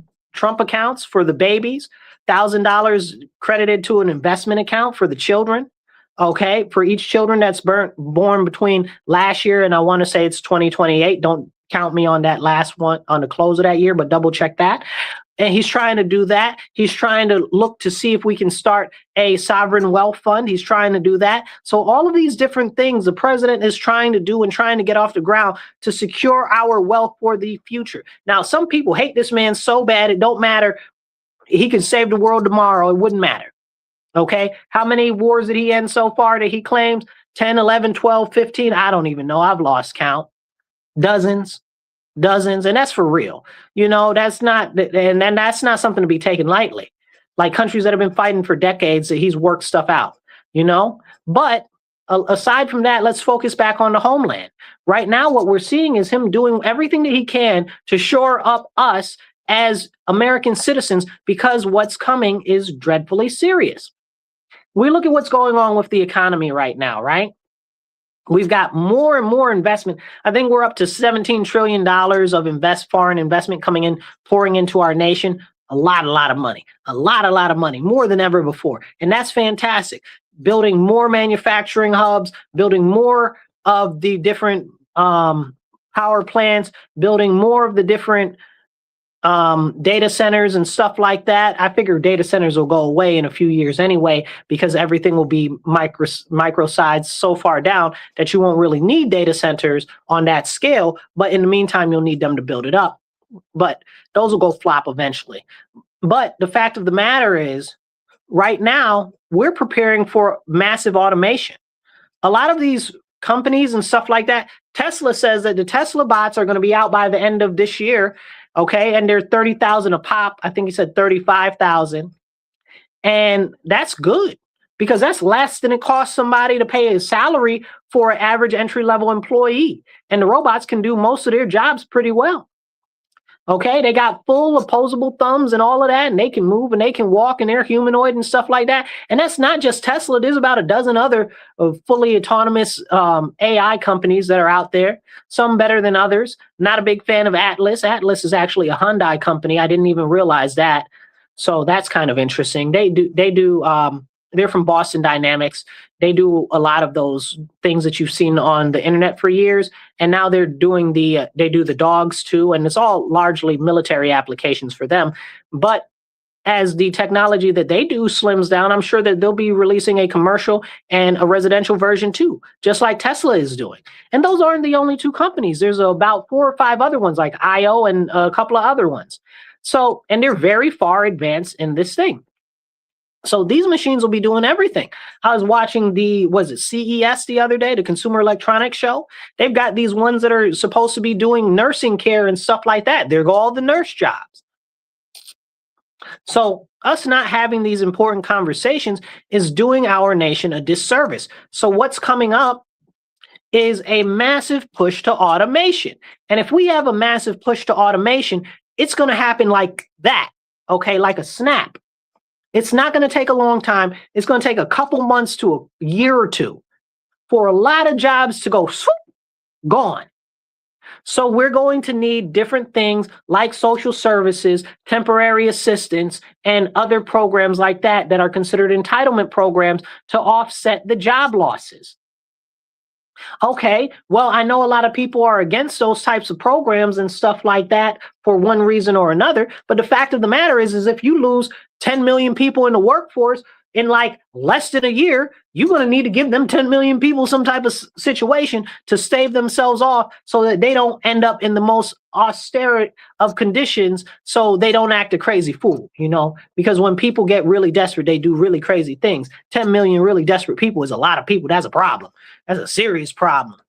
accounts for the babies, $1,000 credited to an investment account for the children. Okay, for each children that's born between last year and I want to say it's 2028. Don't count me on that last one on the close of that year, but double check that. And he's trying to do that. He's trying to look to see if we can start a sovereign wealth fund. He's trying to do that. So all of these different things the president is trying to do and trying to get off the ground to secure our wealth for the future. Now, some people hate this man so bad it don't matter. He can save the world tomorrow. It wouldn't matter. Okay. How many wars did he end so far that he claims? 10, 11, 12, 15? I don't even know. I've lost count. Dozens. And that's for real. That's not, and that's not something to be taken lightly. Like countries that have been fighting for decades, that he's worked stuff out, But aside from that, let's focus back on the homeland. Right now, what we're seeing is him doing everything that he can to shore up us as American citizens, because what's coming is dreadfully serious. We look at what's going on with the economy right now, right? We've got more and more investment. I think we're up to $17 trillion of foreign investment coming in, pouring into our nation. A lot of money, a lot of money, more than ever before. And that's fantastic. Building more manufacturing hubs, building more of the different power plants, building more of the different data centers and stuff like that. I figure data centers will go away in a few years anyway, because everything will be micro size so far down that you won't really need data centers on that scale. But in the meantime, you'll need them to build it up. But those will go flop eventually. But the fact of the matter is, right now, we're preparing for massive automation. A lot of these companies and stuff like that, Tesla says that the Tesla bots are going to be out by the end of this year. Okay, and they're 30,000 a pop. I think he said 35,000. And that's good, because that's less than it costs somebody to pay a salary for an average entry-level employee. And the robots can do most of their jobs pretty well. Okay, they got full opposable thumbs and all of that, and they can move and they can walk, and they're humanoid and stuff like that. And that's not just Tesla. There's about a dozen other fully autonomous AI companies that are out there, some better than others. Not a big fan of Atlas. Atlas is actually a Hyundai company. I didn't even realize that. So that's kind of interesting. They're from Boston Dynamics. They do a lot of those things that you've seen on the internet for years. And now they're doing they do the dogs too. And it's all largely military applications for them. But as the technology that they do slims down, I'm sure that they'll be releasing a commercial and a residential version too, just like Tesla is doing. And those aren't the only two companies. There's about 4 or 5 other ones like IO and a couple of other ones. So, and they're very far advanced in this thing. So these machines will be doing everything. I was watching CES the other day, the Consumer Electronics Show. They've got these ones that are supposed to be doing nursing care and stuff like that. They're all the nurse jobs. So us not having these important conversations is doing our nation a disservice. So what's coming up is a massive push to automation. And if we have a massive push to automation, it's going to happen like that, okay, like a snap. It's not going to take a long time. It's going to take a couple months to a year or two for a lot of jobs to go swoop, gone. So we're going to need different things like social services, temporary assistance, and other programs like that that are considered entitlement programs to offset the job losses. Okay, well, I know a lot of people are against those types of programs and stuff like that for one reason or another. But the fact of the matter is if you lose 10 million people in the workforce in like less than a year, you're going to need to give them 10 million people some type of situation to stave themselves off so that they don't end up in the most austere of conditions, so they don't act a crazy fool, because when people get really desperate, they do really crazy things. 10 million really desperate people is a lot of people. That's a problem. That's a serious problem.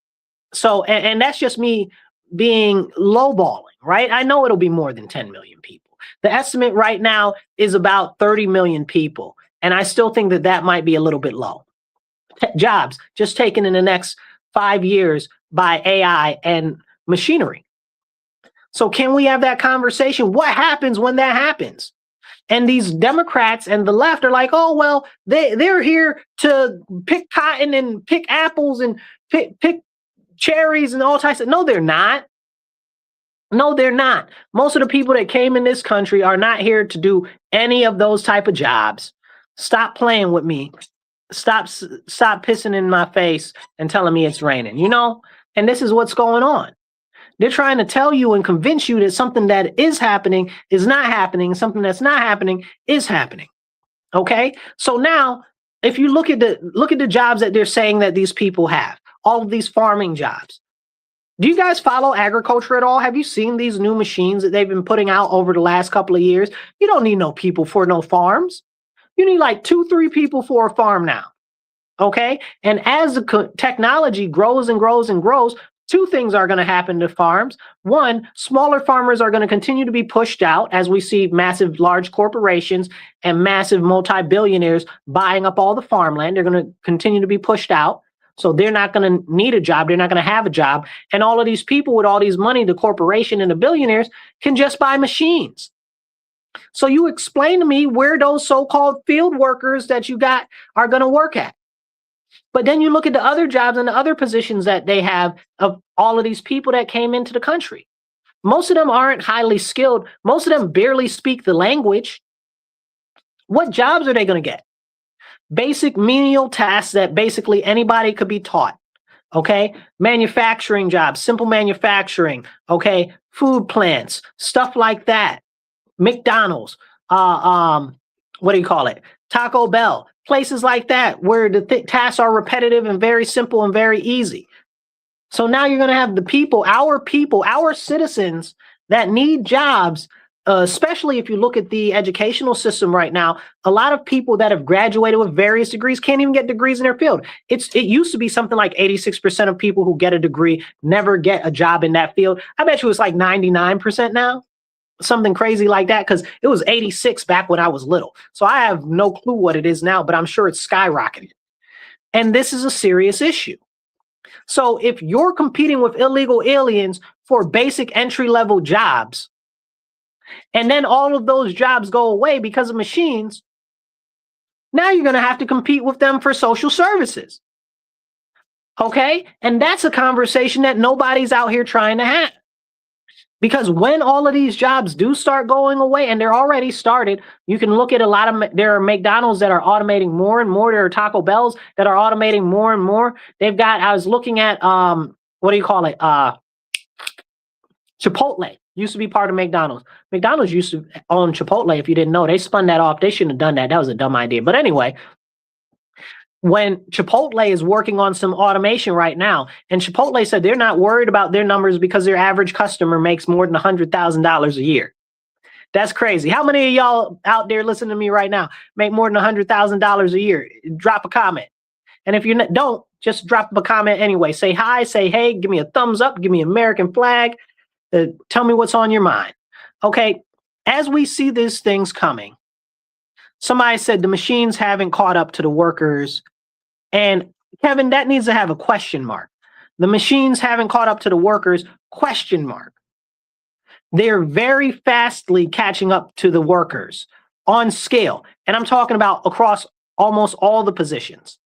So, and that's just me being lowballing, right? I know it'll be more than 10 million people. The estimate right now is about 30 million people. And I still think that that might be a little bit low. Jobs just taken in the next 5 years by AI and machinery. So can we have that conversation? What happens when that happens? And these Democrats and the left are like, oh, well, they're here to pick cotton and pick apples and pick cherries and all types of. No, they're not. No, they're not. Most of the people that came in this country are not here to do any of those type of jobs. Stop playing with me. Stop pissing in my face and telling me it's raining, And this is what's going on. They're trying to tell you and convince you that something that is happening is not happening, something that's not happening is happening. Okay? So now, if you look at the jobs that they're saying that these people have, all of these farming jobs. Do you guys follow agriculture at all? Have you seen these new machines that they've been putting out over the last couple of years? You don't need no people for no farms. You need like 2-3 people for a farm now. Okay? And as the technology grows and grows and grows, two things are going to happen to farms. One, smaller farmers are going to continue to be pushed out as we see massive, large corporations and massive multi-billionaires buying up all the farmland. They're going to continue to be pushed out. So they're not going to need a job. They're not going to have a job. And all of these people with all these money, the corporation and the billionaires, can just buy machines. So you explain to me where those so-called field workers that you got are going to work at. But then you look at the other jobs and the other positions that they have of all of these people that came into the country. Most of them aren't highly skilled. Most of them barely speak the language. What jobs are they going to get? Basic menial tasks that basically anybody could be taught. Okay, manufacturing jobs, simple manufacturing. Okay, food plants, stuff like that. McDonald's, what do you call it? Taco Bell, places like that where the tasks are repetitive and very simple and very easy. So now you're going to have the people, our citizens that need jobs. Especially if you look at the educational system right now, a lot of people that have graduated with various degrees can't even get degrees in their field. It used to be something like 86% of people who get a degree never get a job in that field. I bet you it's like 99% now, something crazy like that, because it was 86 back when I was little. So I have no clue what it is now, but I'm sure it's skyrocketed. And this is a serious issue. So if you're competing with illegal aliens for basic entry-level jobs, and then all of those jobs go away because of machines, now you're going to have to compete with them for social services. Okay? And that's a conversation that nobody's out here trying to have. Because when all of these jobs do start going away, and they're already started, you can look at a lot of, there are McDonald's that are automating more and more. There are Taco Bells that are automating more and more. They've got, I was looking at, what do you call it? Chipotle. Used to be part of McDonald's. McDonald's used to own Chipotle, if you didn't know. They spun that off. They shouldn't have done that. That was a dumb idea. But anyway, when Chipotle is working on some automation right now, and Chipotle said they're not worried about their numbers because their average customer makes more than $100,000 a year. That's crazy. How many of y'all out there listening to me right now make more than $100,000 a year? Drop a comment. And if you don't, just drop a comment anyway. Say hi, say hey, give me a thumbs up, give me an American flag. Tell me what's on your mind. Okay, as we see these things coming, somebody said the machines haven't caught up to the workers. And Kevin, that needs to have a question mark. The machines haven't caught up to the workers, question mark. They're very fastly catching up to the workers on scale. And I'm talking about across almost all the positions,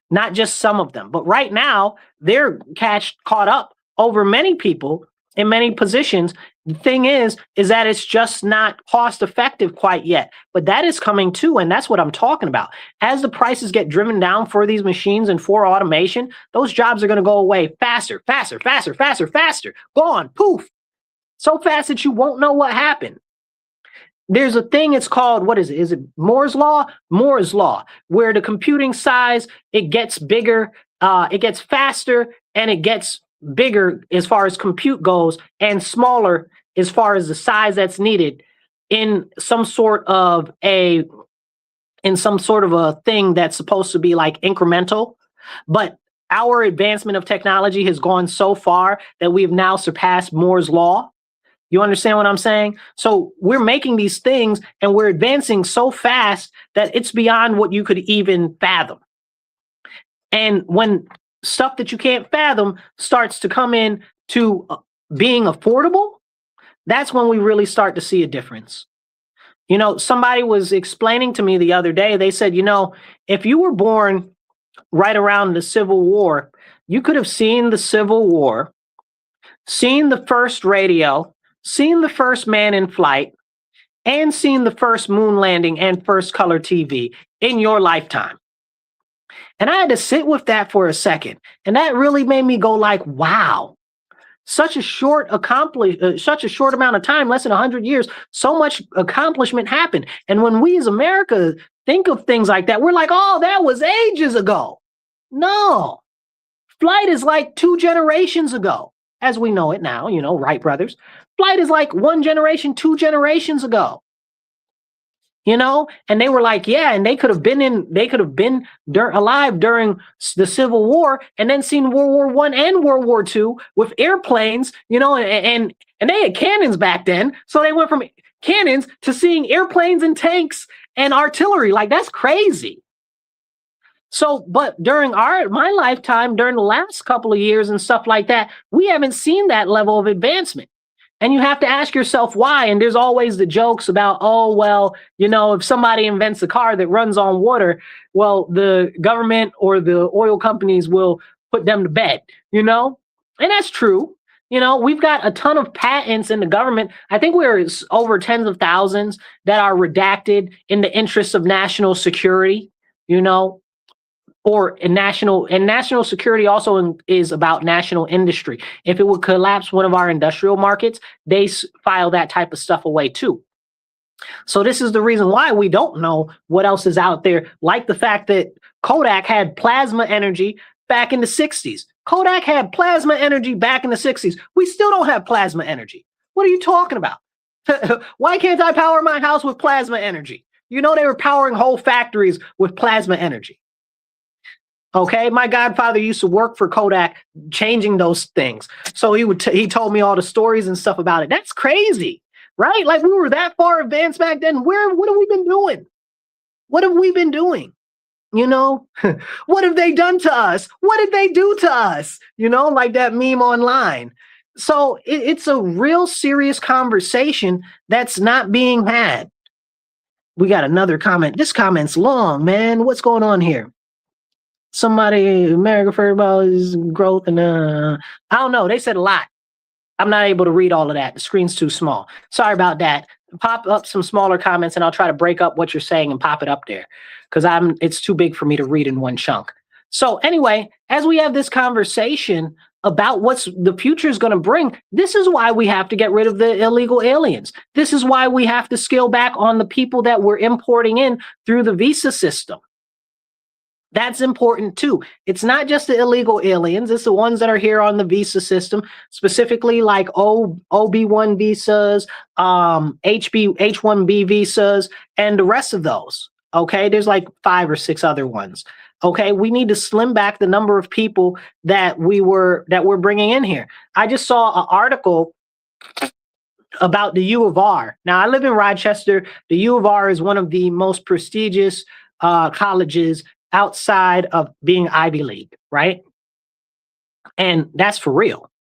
not just some of them. But right now, they're caught up over many people in many positions. The thing is that it's just not cost effective quite yet, but that is coming too. And that's what I'm talking about. As the prices get driven down for these machines and for automation, those jobs are going to go away faster, faster, faster, faster, faster. Gone, poof. So fast that you won't know what happened. There's a thing, it's called, what is it? Is it Moore's Law? Moore's Law, where the computing size, it gets bigger, it gets faster, and it gets bigger as far as compute goes, and smaller as far as the size that's needed in some sort of a thing that's supposed to be like incremental. But our advancement of technology has gone so far that we've now surpassed Moore's Law. You understand what I'm saying? So we're making these things and we're advancing so fast that it's beyond what you could even fathom. And when stuff that you can't fathom starts to come in to being affordable, that's when we really start to see a difference. You know, somebody was explaining to me the other day, they said, you know, if you were born right around the Civil War, you could have seen the Civil War, seen the first radio, seen the first man in flight, and seen the first moon landing and first color TV in your lifetime. And I had to sit with that for a second. And that really made me go like, wow, Such a short amount of time, less than 100 years, so much accomplishment happened. And when we as America think of things like that, we're like, oh, that was ages ago. No, flight is like 2 generations ago, as we know it now, Wright brothers. Flight is like 1 generation, 2 generations ago. And they were like, yeah, and they could have been alive during the Civil War and then seen World War I and World War II with airplanes, and they had cannons back then. So they went from cannons to seeing airplanes and tanks and artillery. Like, that's crazy. So, but during my lifetime, during the last couple of years and stuff like that, we haven't seen that level of advancement. And you have to ask yourself why. And there's always the jokes about, oh, well, if somebody invents a car that runs on water, well, the government or the oil companies will put them to bed, And that's true. We've got a ton of patents in the government. I think we're over tens of thousands that are redacted in the interests of national security, or national security also is about national industry. If it would collapse one of our industrial markets, they file that type of stuff away too. So this is the reason why we don't know what else is out there, like the fact that Kodak had plasma energy back in the 60s. Kodak had plasma energy back in the 60s. We still don't have plasma energy. What are you talking about? Why can't I power my house with plasma energy? They were powering whole factories with plasma energy. Okay, my godfather used to work for Kodak, changing those things. So he told me all the stories and stuff about it. That's crazy, right? Like, we were that far advanced back then. What have we been doing? What have we been doing? What have they done to us? What did they do to us? Like that meme online. So it's a real serious conversation that's not being had. We got another comment. This comment's long, man. What's going on here? Somebody, America for about his growth, and I don't know. They said a lot. I'm not able to read all of that. The screen's too small. Sorry about that. Pop up some smaller comments, and I'll try to break up what you're saying and pop it up there, because it's too big for me to read in one chunk. So anyway, as we have this conversation about what's the future is going to bring, this is why we have to get rid of the illegal aliens. This is why we have to scale back on the people that we're importing in through the visa system. That's important too. It's not just the illegal aliens. It's the ones that are here on the visa system, specifically like OB1 visas, H1B visas, and the rest of those. Okay, there's like 5 or 6 other ones. Okay, we need to slim back the number of people that we're bringing in here. I just saw an article about the U of R. Now, I live in Rochester. The U of R is one of the most prestigious colleges outside of being Ivy League, right? And that's for real.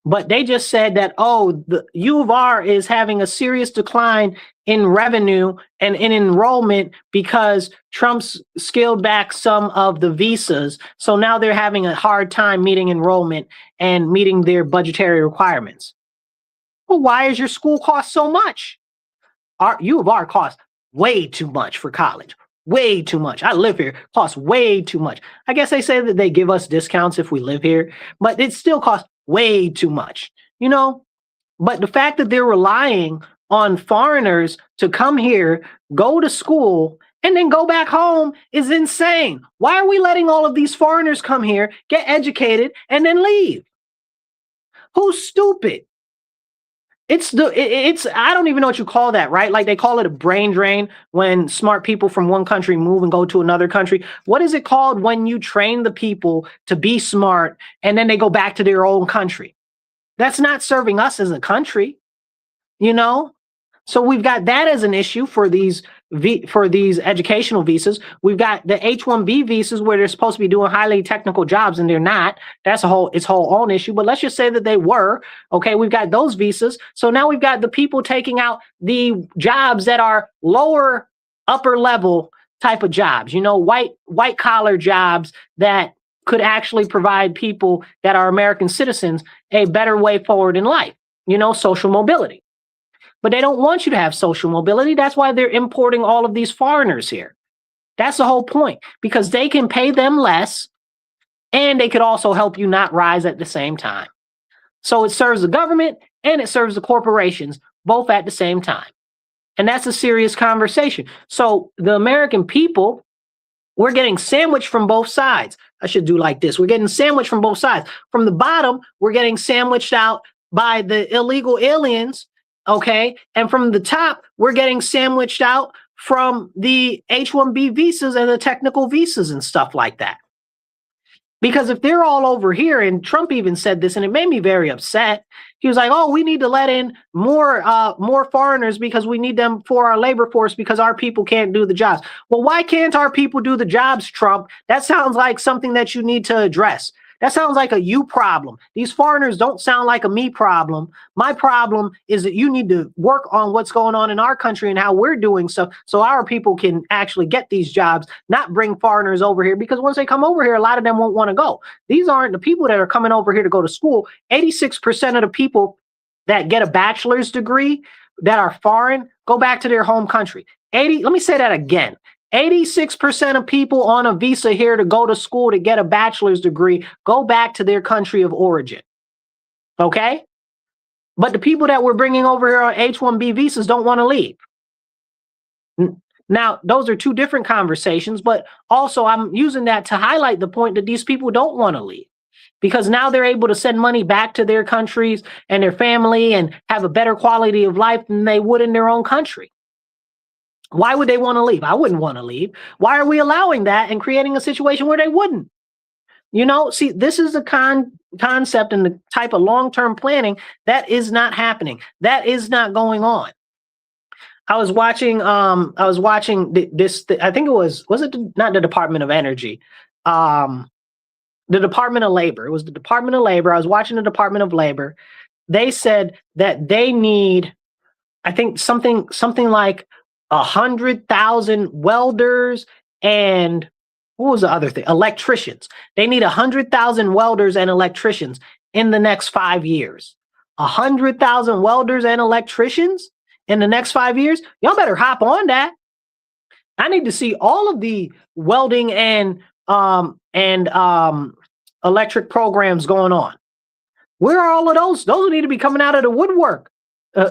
But they just said that, the U of R is having a serious decline in revenue and in enrollment because Trump's scaled back some of the visas. So now they're having a hard time meeting enrollment and meeting their budgetary requirements. Well, why is your school cost so much? Our U of R costs way too much for college. Way too much. I live here. Costs way too much. I guess they say that they give us discounts if we live here, but it still costs way too much, But the fact that they're relying on foreigners to come here, go to school, and then go back home is insane. Why are we letting all of these foreigners come here, get educated, and then leave? Who's stupid? I don't even know what you call that, right? Like, they call it a brain drain when smart people from one country move and go to another country. What is it called when you train the people to be smart and then they go back to their own country? That's not serving us as a country, So we've got that as an issue for these educational visas. We've got the H1B visas where they're supposed to be doing highly technical jobs and they're not. That's its whole own issue. But let's just say that they were. Okay, we've got those visas. So now we've got the people taking out the jobs that are lower, upper level type of jobs. White collar jobs that could actually provide people that are American citizens a better way forward in life. Social mobility. But they don't want you to have social mobility. That's why they're importing all of these foreigners here. That's the whole point, because they can pay them less and they could also help you not rise at the same time. So it serves the government and it serves the corporations, both at the same time. And that's a serious conversation. So the American people, we're getting sandwiched from both sides. I should do like this. We're getting sandwiched from both sides. From the bottom, we're getting sandwiched out by the illegal aliens, okay? And from the top, we're getting sandwiched out from the H-1B visas and the technical visas and stuff like that. Because if they're all over here, and Trump even said this, and it made me very upset. He was like, "Oh, we need to let in more foreigners because we need them for our labor force because our people can't do the jobs." Well, why can't our people do the jobs, Trump? That sounds like something that you need to address. That sounds like a you problem. These foreigners don't sound like a me problem. My problem is that you need to work on what's going on in our country and how we're doing stuff so our people can actually get these jobs, not bring foreigners over here, because once they come over here, a lot of them won't want to go. These aren't the people that are coming over here to go to school. 86% of the people that get a bachelor's degree that are foreign go back to their home country. Let me say that again. 86% of people on a visa here to go to school to get a bachelor's degree go back to their country of origin. Okay? But the people that we're bringing over here on H-1B visas don't want to leave. Now, those are two different conversations, but also I'm using that to highlight the point that these people don't want to leave because now they're able to send money back to their countries and their family and have a better quality of life than they would in their own country. Why would they want to leave? I wouldn't want to leave. Why are we allowing that and creating a situation where they wouldn't? You know, see, this is a concept and the type of long-term planning that is not happening. That is not going on. I was watching this, I think it was it not the Department of Energy, the Department of Labor. It was the Department of Labor. I was watching the Department of Labor. They said that they need, I think something like 100,000 welders and what was the other thing? Electricians. They need 100,000 welders and electricians in the next 5 years. 100,000 welders and electricians in the next 5 years? Y'all better hop on that. I need to see all of the welding and electric programs going on. Where are all of those? Those need to be coming out of the woodwork.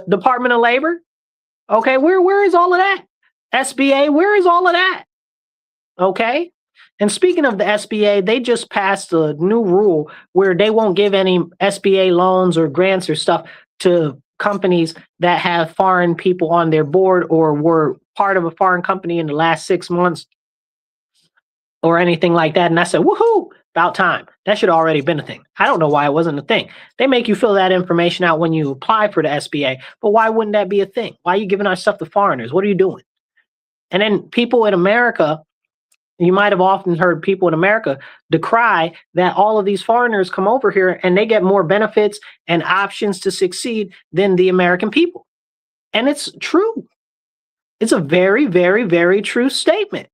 Department of Labor. Okay, where is all of that? SBA, where is all of that? Okay. And speaking of the SBA, they just passed a new rule where they won't give any SBA loans or grants or stuff to companies that have foreign people on their board or were part of a foreign company in the last 6 months or anything like that. And I said, woohoo, about time. That should have already been a thing. I don't know why it wasn't a thing. They make you fill that information out when you apply for the SBA, but why wouldn't that be a thing? Why are you giving our stuff to foreigners? What are you doing? And then people in America, you might have often heard people in America decry that all of these foreigners come over here and they get more benefits and options to succeed than the American people. And it's true. It's a very, very, very true statement.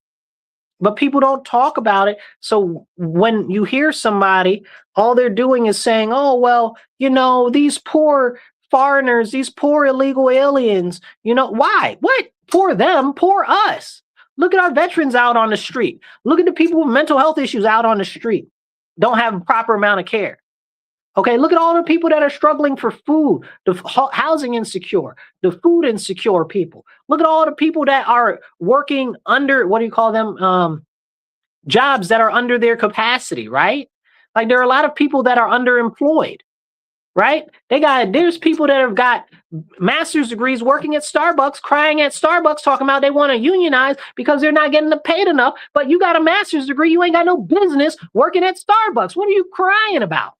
But people don't talk about it. So when you hear somebody, all they're doing is saying, oh, well, you know, these poor foreigners, these poor illegal aliens, you know, why? What? Poor them, poor us. Look at our veterans out on the street. Look at the people with mental health issues out on the street. Don't have a proper amount of care. Okay, look at all the people that are struggling for food, the housing insecure, the food insecure people. Look at all the people that are working under, what do you call them? Jobs that are under their capacity, right? Like there are a lot of people that are underemployed, right? There's people that have got master's degrees working at Starbucks, crying at Starbucks, talking about they want to unionize because they're not getting paid enough. But you got a master's degree, you ain't got no business working at Starbucks. What are you crying about?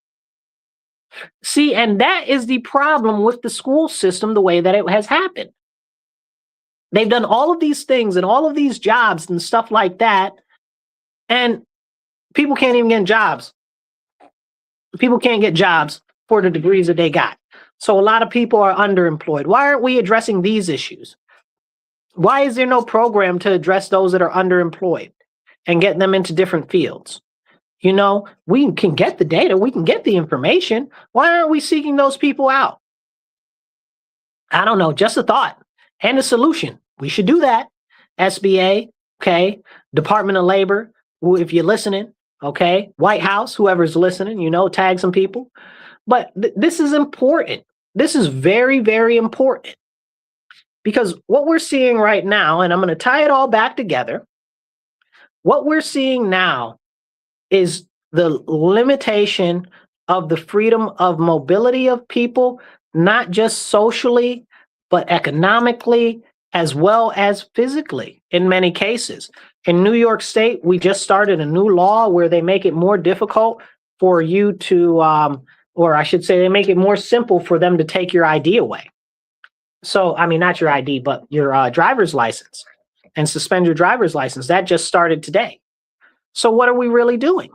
See, and that is the problem with the school system, the way that it has happened. They've done all of these things and all of these jobs and stuff like that, and people can't even get jobs. People can't get jobs for the degrees that they got. So a lot of people are underemployed. Why aren't we addressing these issues? Why is there no program to address those that are underemployed and get them into different fields? You know, we can get the data, we can get the information. Why aren't we seeking those people out? I don't know, just a thought and a solution. We should do that. SBA, okay, Department of Labor, if you're listening, okay, White House, whoever's listening, you know, tag some people. But this is important. This is very, very important. Because what we're seeing right now, and I'm going to tie it all back together, what we're seeing now is the limitation of the freedom of mobility of people, not just socially, but economically, as well as physically in many cases. In New York State, we just started a new law where they make it more difficult for you to, or I should say, they make it more simple for them to take your ID away. So, I mean, not your ID, but your driver's license, and suspend your driver's license. That just started today. So what are we really doing?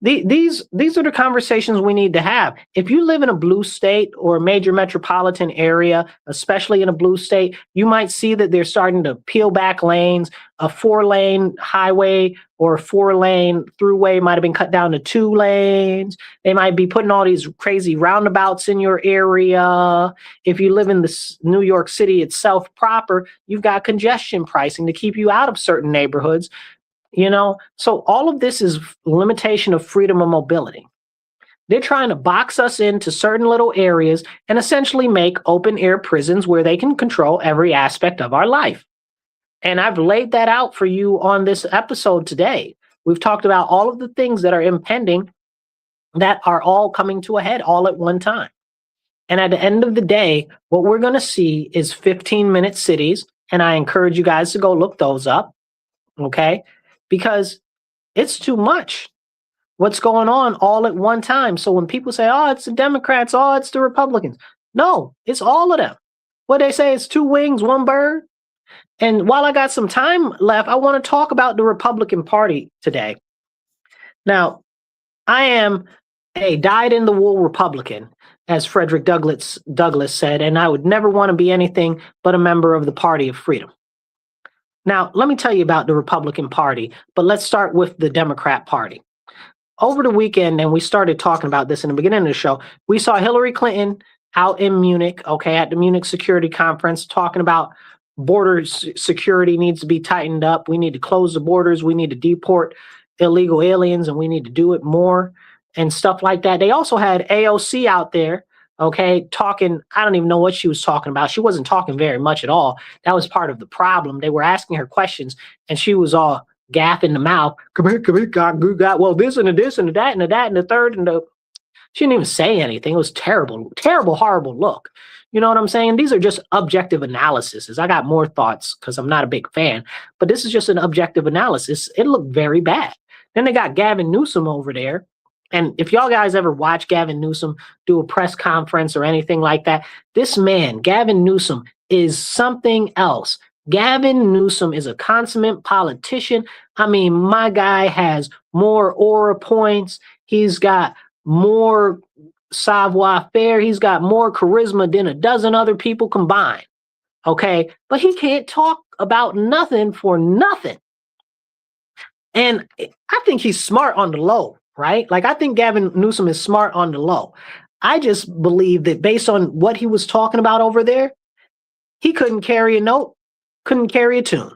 These are the conversations we need to have. If you live in a blue state or a major metropolitan area, especially in a blue state, you might see that they're starting to peel back lanes. A 4-lane highway or a 4-lane throughway might have been cut down to 2 lanes. They might be putting all these crazy roundabouts in your area. If you live in the New York City itself proper, you've got congestion pricing to keep you out of certain neighborhoods. So all of this is limitation of freedom of mobility. They're trying to box us into certain little areas and essentially make open air prisons where they can control every aspect of our life. And I've laid that out for you on this episode today. We've talked about all of the things that are impending that are all coming to a head all at one time. And at the end of the day, what we're going to see is 15-minute cities. And I encourage you guys to go look those up. Okay? Because it's too much what's going on all at one time. So when people say, oh, it's the Democrats, oh, it's the Republicans. No, it's all of them. What they say is 2 wings, 1 bird. And while I got some time left, I want to talk about the Republican Party today. Now, I am a dyed-in-the-wool Republican, as Frederick Douglass said, and I would never want to be anything but a member of the Party of Freedom. Now, let me tell you about the Republican Party, but let's start with the Democrat Party. Over the weekend, and we started talking about this in the beginning of the show, we saw Hillary Clinton out in Munich, at the Munich Security Conference, talking about border security needs to be tightened up. We need to close the borders. We need to deport illegal aliens, and we need to do it more and stuff like that. They also had AOC out there, talking. I don't even know what she was talking about. She wasn't talking very much at all. That was part of the problem. They were asking her questions, and she was all gaff in the mouth. Come here, God. Well, this and this and that and that and the third and the. She didn't even say anything. It was terrible, horrible look. You know what I'm saying? These are just objective analyses. I got more thoughts because I'm not a big fan, but this is just an objective analysis. It looked very bad. Then they got Gavin Newsom over there. And if y'all guys ever watch Gavin Newsom do a press conference or anything like that, this man, Gavin Newsom, is something else. Gavin Newsom is a consummate politician. I mean, my guy has more aura points. He's got more savoir-faire. He's got more charisma than a dozen other people combined. But he can't talk about nothing for nothing. And I think he's smart on the low. Right? I think Gavin Newsom is smart on the low. I just believe that based on what he was talking about over there, he couldn't carry a note, couldn't carry a tune,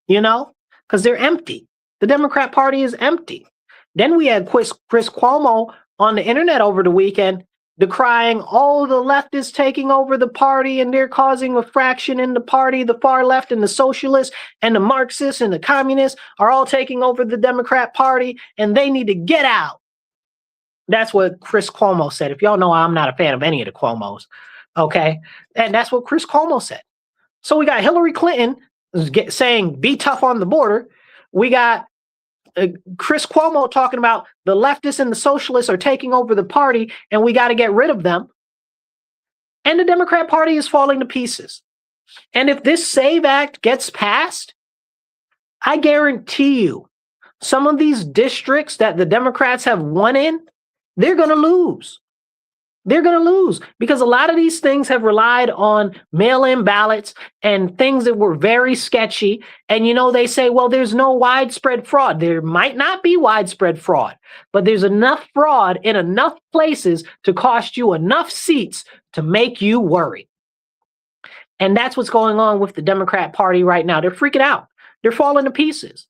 because they're empty. The Democrat Party is empty. Then we had Chris Cuomo on the internet over the weekend decrying, oh, the left is taking over the party and they're causing a fraction in the party. The far left and the socialists and the Marxists and the communists are all taking over the Democrat Party and they need to get out. That's what Chris Cuomo said. If y'all know, I'm not a fan of any of the Cuomos. And that's what Chris Cuomo said. So we got Hillary Clinton saying, be tough on the border. We got Chris Cuomo talking about the leftists and the socialists are taking over the party and we got to get rid of them. And the Democrat Party is falling to pieces. And if this SAVE Act gets passed, I guarantee you some of these districts that the Democrats have won in, they're going to lose. They're going to lose because a lot of these things have relied on mail-in ballots and things that were very sketchy. And, they say, well, there's no widespread fraud. There might not be widespread fraud, but there's enough fraud in enough places to cost you enough seats to make you worry. And that's what's going on with the Democrat Party right now. They're freaking out. They're falling to pieces.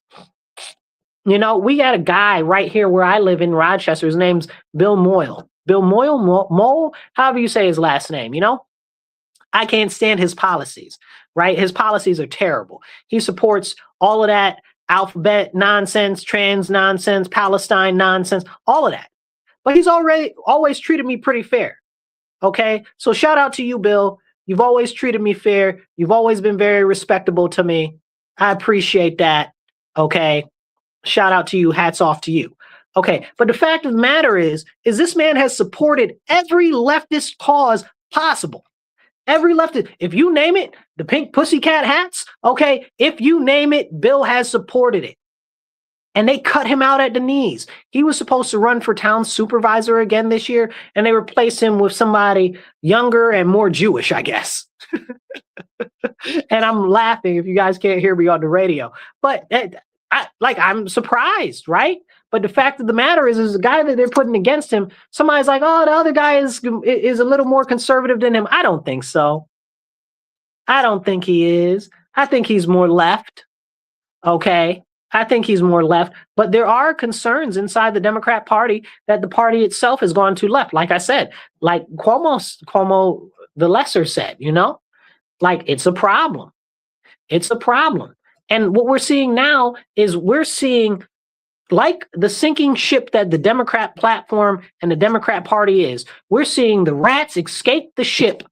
We got a guy right here where I live in Rochester. His name's Bill Moyle. Bill Moyle, however you say his last name, you know? I can't stand his policies, right? His policies are terrible. He supports all of that alphabet nonsense, trans nonsense, Palestine nonsense, all of that. But he's always treated me pretty fair. Okay. So shout out to you, Bill. You've always treated me fair. You've always been very respectable to me. I appreciate that. Okay. Shout out to you. Hats off to you. Okay. But the fact of the matter is this man has supported every leftist cause possible. Every leftist, if you name it, the pink pussycat hats, okay, if you name it, Bill has supported it. And they cut him out at the knees. He was supposed to run for town supervisor again this year, and they replaced him with somebody younger and more Jewish, I guess. And I'm laughing if you guys can't hear me on the radio. But I'm surprised, right? But the fact of the matter is the guy that they're putting against him, somebody's like, oh, the other guy is a little more conservative than him. I don't think so. I don't think he is. I think he's more left. Okay. I think he's more left. But there are concerns inside the Democrat Party that the party itself has gone too left. Like I said, like Cuomo the Lesser said, you know, like it's a problem. It's a problem. And what we're seeing now is we're seeing, like the sinking ship that the Democrat platform and the Democrat Party is, we're seeing the rats escape the ship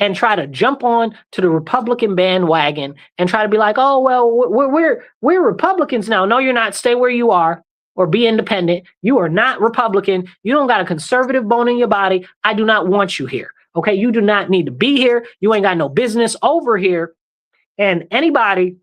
and try to jump on to the Republican bandwagon and try to be like, oh, well, we're Republicans now. No, you're not. Stay where you are or be independent. You are not Republican. You don't got a conservative bone in your body. I do not want you here. Okay, you do not need to be here. You ain't got no business over here. And anybody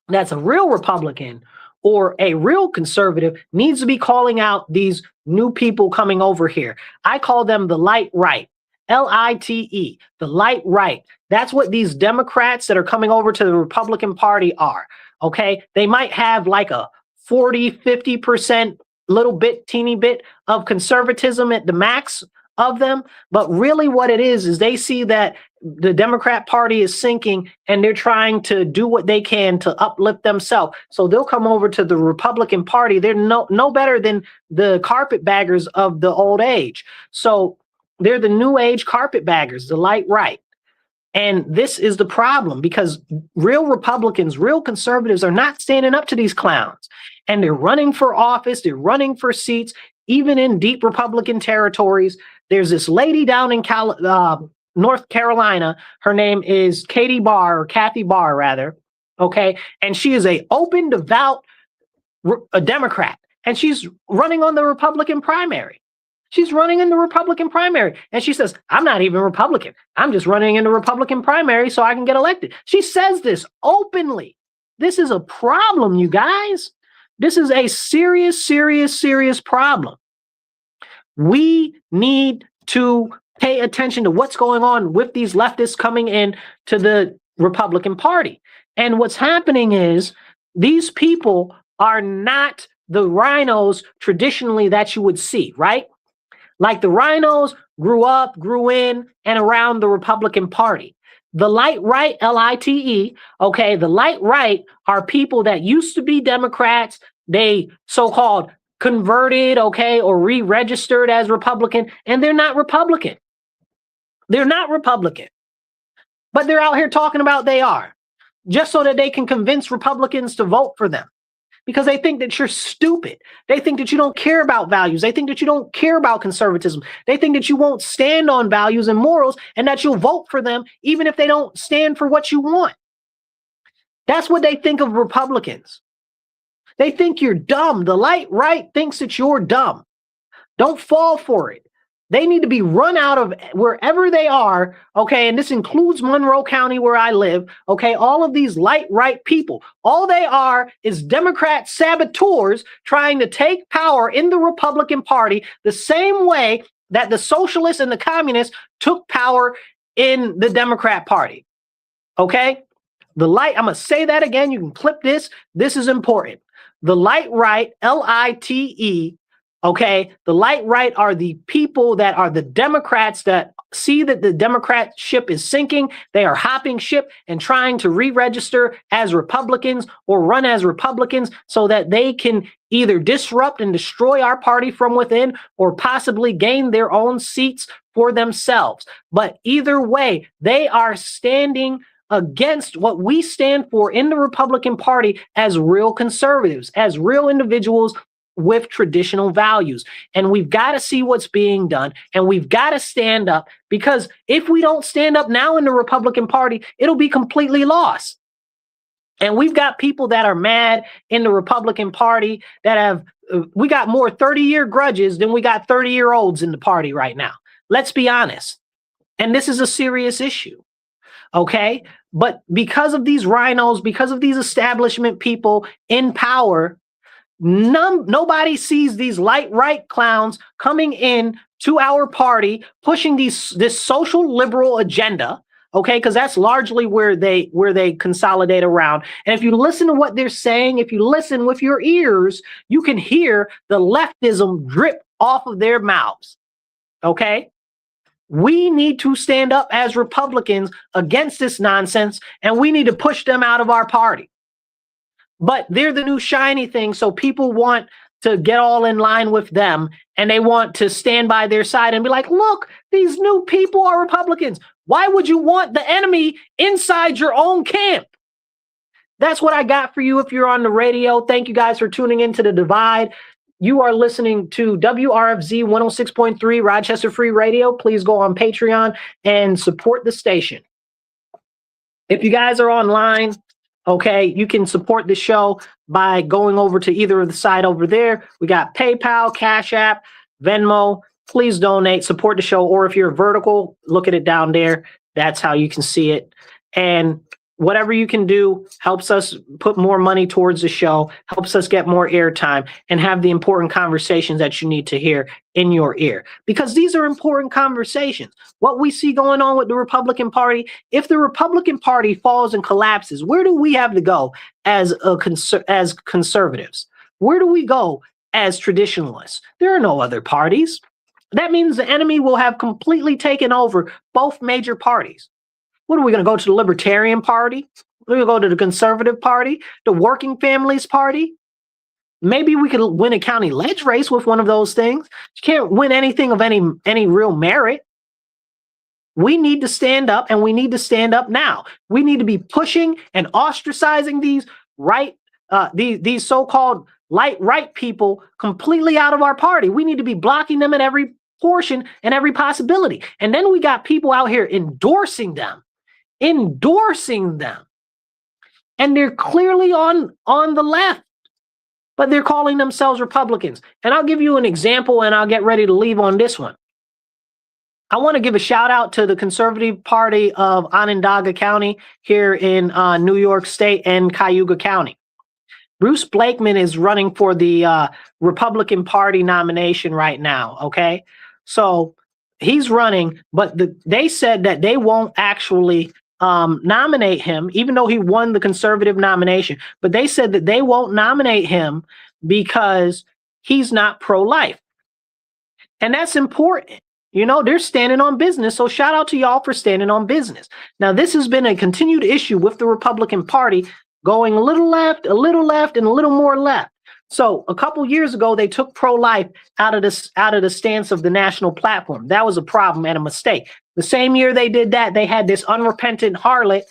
that's a real Republican or a real conservative needs to be calling out these new people coming over here. I call them the light right, L-I-T-E, the light right. That's what these Democrats that are coming over to the Republican Party are, okay? They might have like a 40, 50% little bit, teeny bit of conservatism at the max of them. But really what it is they see that the Democrat Party is sinking and they're trying to do what they can to uplift themselves. So they'll come over to the Republican Party. They're no better than the carpetbaggers of the old age. So they're the new age carpetbaggers, the light right. And this is the problem because real Republicans, real conservatives are not standing up to these clowns. And they're running for office. They're running for seats, even in deep Republican territories. There's this lady down in North Carolina. Her name is Kathy Barr, rather. Okay. And she is a open, devout a Democrat. And she's running on the Republican primary. She's running in the Republican primary. And she says, I'm not even Republican. I'm just running in the Republican primary so I can get elected. She says this openly. This is a problem, you guys. This is a serious, serious, serious problem. We need to pay attention to what's going on with these leftists coming in to the Republican Party. And what's happening is these people are not the rhinos traditionally that you would see, right? Like the rhinos grew in and around the Republican Party. The light right, L-I-T-E, okay, the light right are people that used to be Democrats. They so-called converted, okay, or re-registered as Republican, and they're not Republican. They're not Republican. But they're out here talking about they are, just so that they can convince Republicans to vote for them. Because they think that you're stupid. They think that you don't care about values. They think that you don't care about conservatism. They think that you won't stand on values and morals and that you'll vote for them even if they don't stand for what you want. That's what they think of Republicans. They think you're dumb. The light right thinks that you're dumb. Don't fall for it. They need to be run out of wherever they are, okay? And this includes Monroe County where I live, okay? All of these light right people, all they are is Democrat saboteurs trying to take power in the Republican Party the same way that the socialists and the communists took power in the Democrat Party, okay? The light, I'm going to say that again. You can clip this. This is important. The light right, L-I-T-E, okay, the light right are the people that are the Democrats that see that the Democrat ship is sinking. They are hopping ship and trying to re-register as Republicans or run as Republicans so that they can either disrupt and destroy our party from within or possibly gain their own seats for themselves. But either way, they are standing against what we stand for in the Republican Party as real conservatives, as real individuals with traditional values. And we've got to see what's being done, and we've got to stand up, because if we don't stand up now in the Republican Party, it'll be completely lost. And we've got people that are mad in the Republican Party that have, we got more 30-year grudges than we got 30-year-olds in the party right now. Let's be honest. And this is a serious issue. Okay? But because of these rhinos, because of these establishment people in power, nobody sees these right clowns coming in to our party, pushing this social liberal agenda. Okay, because that's largely where they consolidate around. And if you listen to what they're saying, if you listen with your ears, you can hear the leftism drip off of their mouths. Okay, we need to stand up as Republicans against this nonsense, and we need to push them out of our party. But they're the new shiny thing, so people want to get all in line with them, and they want to stand by their side and be like, look, these new people are Republicans. Why would you want the enemy inside your own camp? That's what I got for you if you're on the radio. Thank you guys for tuning into The Divide. You are listening to WRFZ 106.3 Rochester Free Radio. Please go on Patreon and support the station. If you guys are online, okay, you can support the show by going over to either of the side over there. We got PayPal, Cash App, Venmo. Please donate, support the show. Or if you're vertical, look at it down there. That's how you can see it. And whatever you can do helps us put more money towards the show, helps us get more airtime, and have the important conversations that you need to hear in your ear. Because these are important conversations. What we see going on with the Republican Party, if the Republican Party falls and collapses, where do we have to go as conservatives? Where do we go as traditionalists? There are no other parties. That means the enemy will have completely taken over both major parties. What are we going to go to the Libertarian Party? We're going to go to the Conservative Party, the Working Families Party. Maybe we could win a county ledge race with one of those things. You can't win anything of any real merit. We need to stand up, and we need to stand up now. We need to be pushing and ostracizing these these so-called right people completely out of our party. We need to be blocking them at every portion and every possibility. And then we got people out here endorsing them. And they're clearly on the left, but they're calling themselves Republicans. And I'll give you an example, and I'll get ready to leave on this one. I want to give a shout out to the Conservative Party of Onondaga County here in New York State and Cayuga County. Bruce Blakeman is running for the Republican Party nomination right now, okay? So he's running, but they said that they won't actually nominate him, even though he won the conservative nomination. But they said that they won't nominate him because he's not pro-life. And that's important. You know, they're standing on business. So shout out to y'all for standing on business. Now, this has been a continued issue with the Republican Party, going a little left, and a little more left. So a couple years ago, they took pro-life out of the stance of the national platform. That was a problem and a mistake. The same year they did that, they had this unrepentant harlot,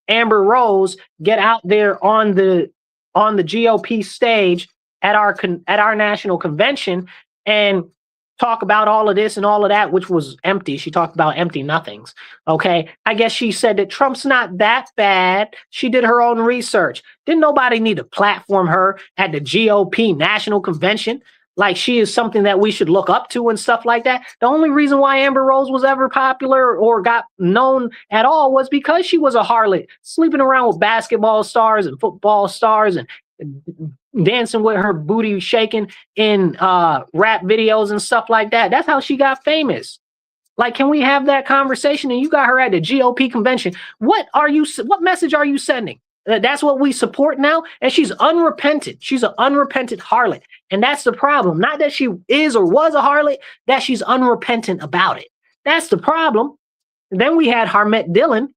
Amber Rose, get out there on the GOP stage at our national convention and talk about all of this and all of that, which was empty. She talked about empty nothings. Okay. I guess she said that Trump's not that bad. She did her own research. Didn't nobody need to platform her at the GOP national convention like she is something that we should look up to and stuff like that? The only reason why Amber Rose was ever popular or got known at all was because she was a harlot, sleeping around with basketball stars and football stars and dancing with her booty shaking in rap videos and stuff like that. That's how she got famous. Like, can we have that conversation? And you got her at the GOP convention. What message are you sending? That's what we support now. And she's unrepentant. She's an unrepentant harlot. And that's the problem. Not that she is or was a harlot, that she's unrepentant about it. That's the problem. And then we had Harmet Dillon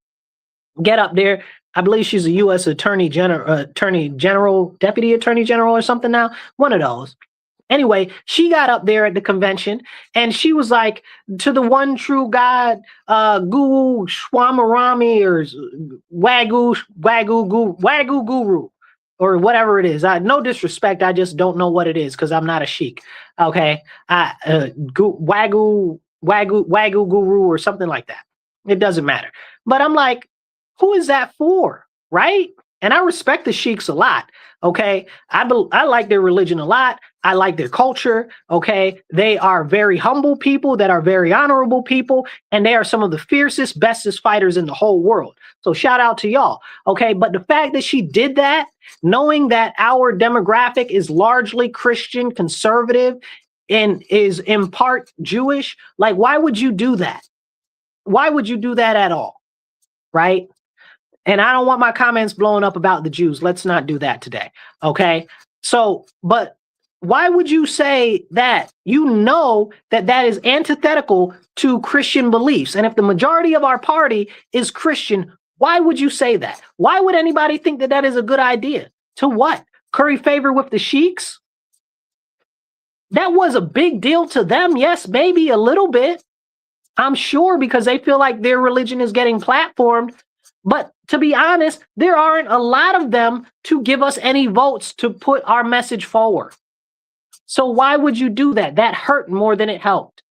get up there. I believe she's a U.S. Attorney General, Deputy Attorney General or something now. One of those. Anyway, she got up there at the convention and she was like, to the one true God, Guru Swamarami or Wagyu Guru or whatever it is. No disrespect. I just don't know what it is because I'm not a sheik. Okay. Wagyu Guru or something like that. It doesn't matter. But I'm like, who is that for? Right? And I respect the sheiks a lot. Okay. I like their religion a lot. I like their culture. Okay. They are very humble people that are very honorable people. And they are some of the fiercest, bestest fighters in the whole world. So shout out to y'all. Okay. But the fact that she did that, knowing that our demographic is largely Christian, conservative, and is in part Jewish, like, why would you do that? Why would you do that at all? Right? And I don't want my comments blowing up about the Jews. Let's not do that today. Okay. So, but why would you say that? You know that that is antithetical to Christian beliefs. And if the majority of our party is Christian, why would you say that? Why would anybody think that that is a good idea? To what? Curry favor with the sheiks? That was a big deal to them. Yes, maybe a little bit. I'm sure because they feel like their religion is getting platformed. But to be honest, there aren't a lot of them to give us any votes to put our message forward. So why would you do that? That hurt more than it helped.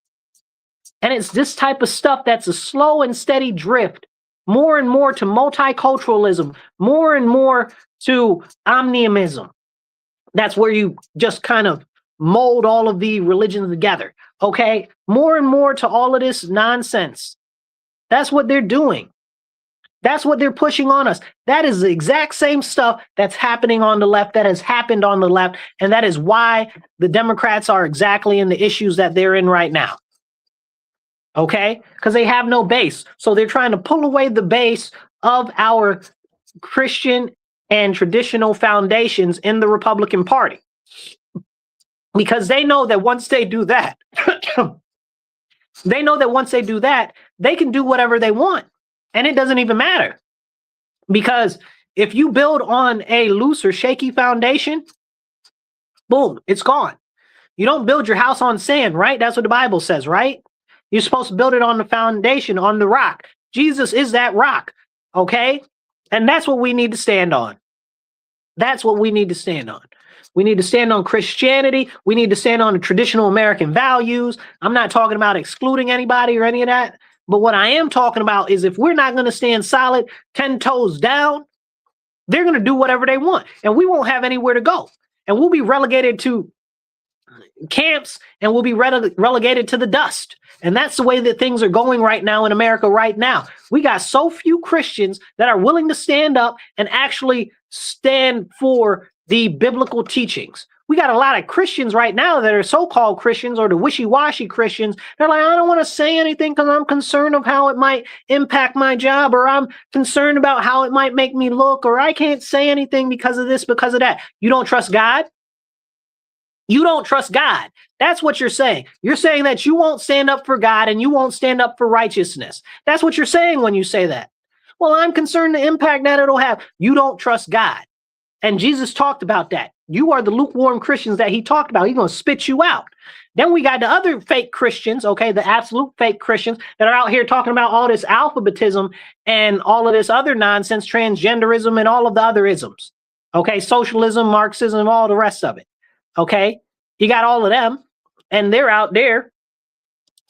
And it's this type of stuff that's a slow and steady drift, more and more to multiculturalism, more and more to omniumism. That's where you just kind of mold all of the religions together. Okay, more and more to all of this nonsense. That's what they're doing. That's what they're pushing on us. That is the exact same stuff that's happening on the left, that has happened on the left. And that is why the Democrats are exactly in the issues that they're in right now. Okay, because they have no base. So they're trying to pull away the base of our Christian and traditional foundations in the Republican Party. Because they know that once they do that, they can do whatever they want. And it doesn't even matter. Because if you build on a loose or shaky foundation, boom, it's gone. You don't build your house on sand, right? That's what the Bible says, right? You're supposed to build it on the foundation, on the rock. Jesus is that rock, okay? And that's what we need to stand on. That's what we need to stand on. We need to stand on Christianity. We need to stand on the traditional American values. I'm not talking about excluding anybody or any of that. But what I am talking about is if we're not going to stand solid, 10 toes down, they're going to do whatever they want. And we won't have anywhere to go. And we'll be relegated to camps and we'll be relegated to the dust. And that's the way that things are going right now in America right now. We got so few Christians that are willing to stand up and actually stand for the biblical teachings. We got a lot of Christians right now that are so-called Christians or the wishy-washy Christians. They're like, I don't want to say anything because I'm concerned of how it might impact my job, or I'm concerned about how it might make me look, or I can't say anything because of this, because of that. You don't trust God? You don't trust God. That's what you're saying. You're saying that you won't stand up for God and you won't stand up for righteousness. That's what you're saying when you say that. Well, I'm concerned the impact that it'll have. You don't trust God. And Jesus talked about that. You are the lukewarm Christians that he talked about. He's going to spit you out. Then we got the other fake Christians, okay, the absolute fake Christians that are out here talking about all this alphabetism and all of this other nonsense, transgenderism and all of the other isms, okay, socialism, Marxism, all the rest of it, okay? You got all of them, and they're out there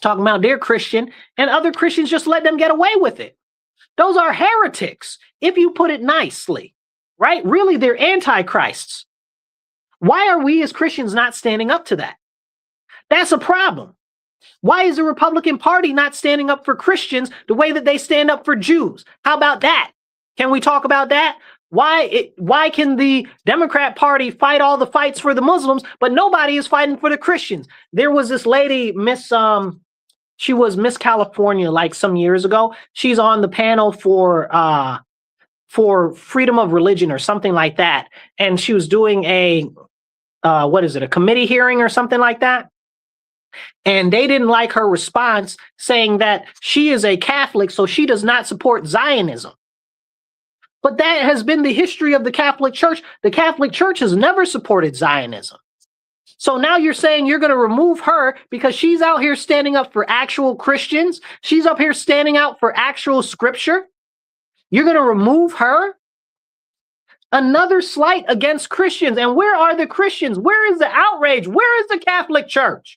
talking about they're Christian, and other Christians just let them get away with it. Those are heretics, if you put it nicely, right? Really, they're antichrists. Why are we as Christians not standing up to that? That's a problem. Why is the Republican Party not standing up for Christians the way that they stand up for Jews? How about that? Can we talk about that? Why can the Democrat Party fight all the fights for the Muslims, but nobody is fighting for the Christians? There was this lady, she was Miss California like some years ago. She's on the panel for freedom of religion or something like that. And she was doing a committee hearing or something like that. And they didn't like her response, saying that she is a Catholic, so she does not support Zionism. But that has been the history of the Catholic Church. The Catholic Church has never supported Zionism. So now you're saying you're going to remove her because she's out here standing up for actual Christians. She's up here standing out for actual scripture. You're going to remove her? Another slight against Christians. And where are the Christians? Where is the outrage? Where is the Catholic Church?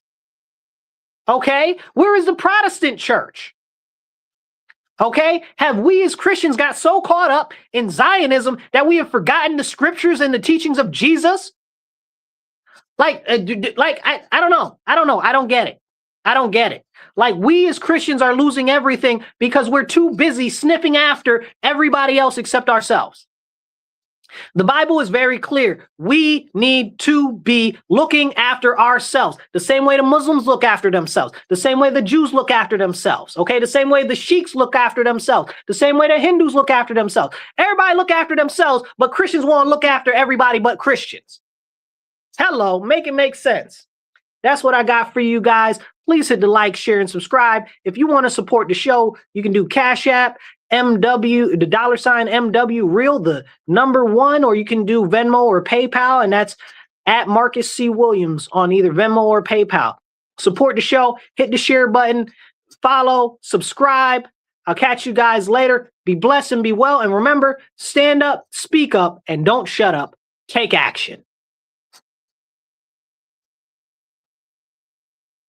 Okay? Where is the Protestant Church? Okay? Have we as Christians got so caught up in Zionism that we have forgotten the scriptures and the teachings of Jesus? I don't know. I don't get it. I don't get it. Like, we as Christians are losing everything because we're too busy sniffing after everybody else except ourselves. The Bible is very clear. We need to be looking after ourselves the same way the Muslims look after themselves, the same way the Jews look after themselves, okay? The same way the Sheiks look after themselves, the same way the Hindus look after themselves. Everybody look after themselves, but Christians want to look after everybody but Christians. Hello, make it make sense. That's what I got for you guys. Please hit the like, share, and subscribe. If you want to support the show, you can do Cash App, MW, the $MW Real, the #1, or you can do Venmo or PayPal, and that's at Marcus C. Williams on either Venmo or PayPal. Support the show, hit the share button, follow, subscribe. I'll catch you guys later. Be blessed and be well. And remember, stand up, speak up, and don't shut up. Take action.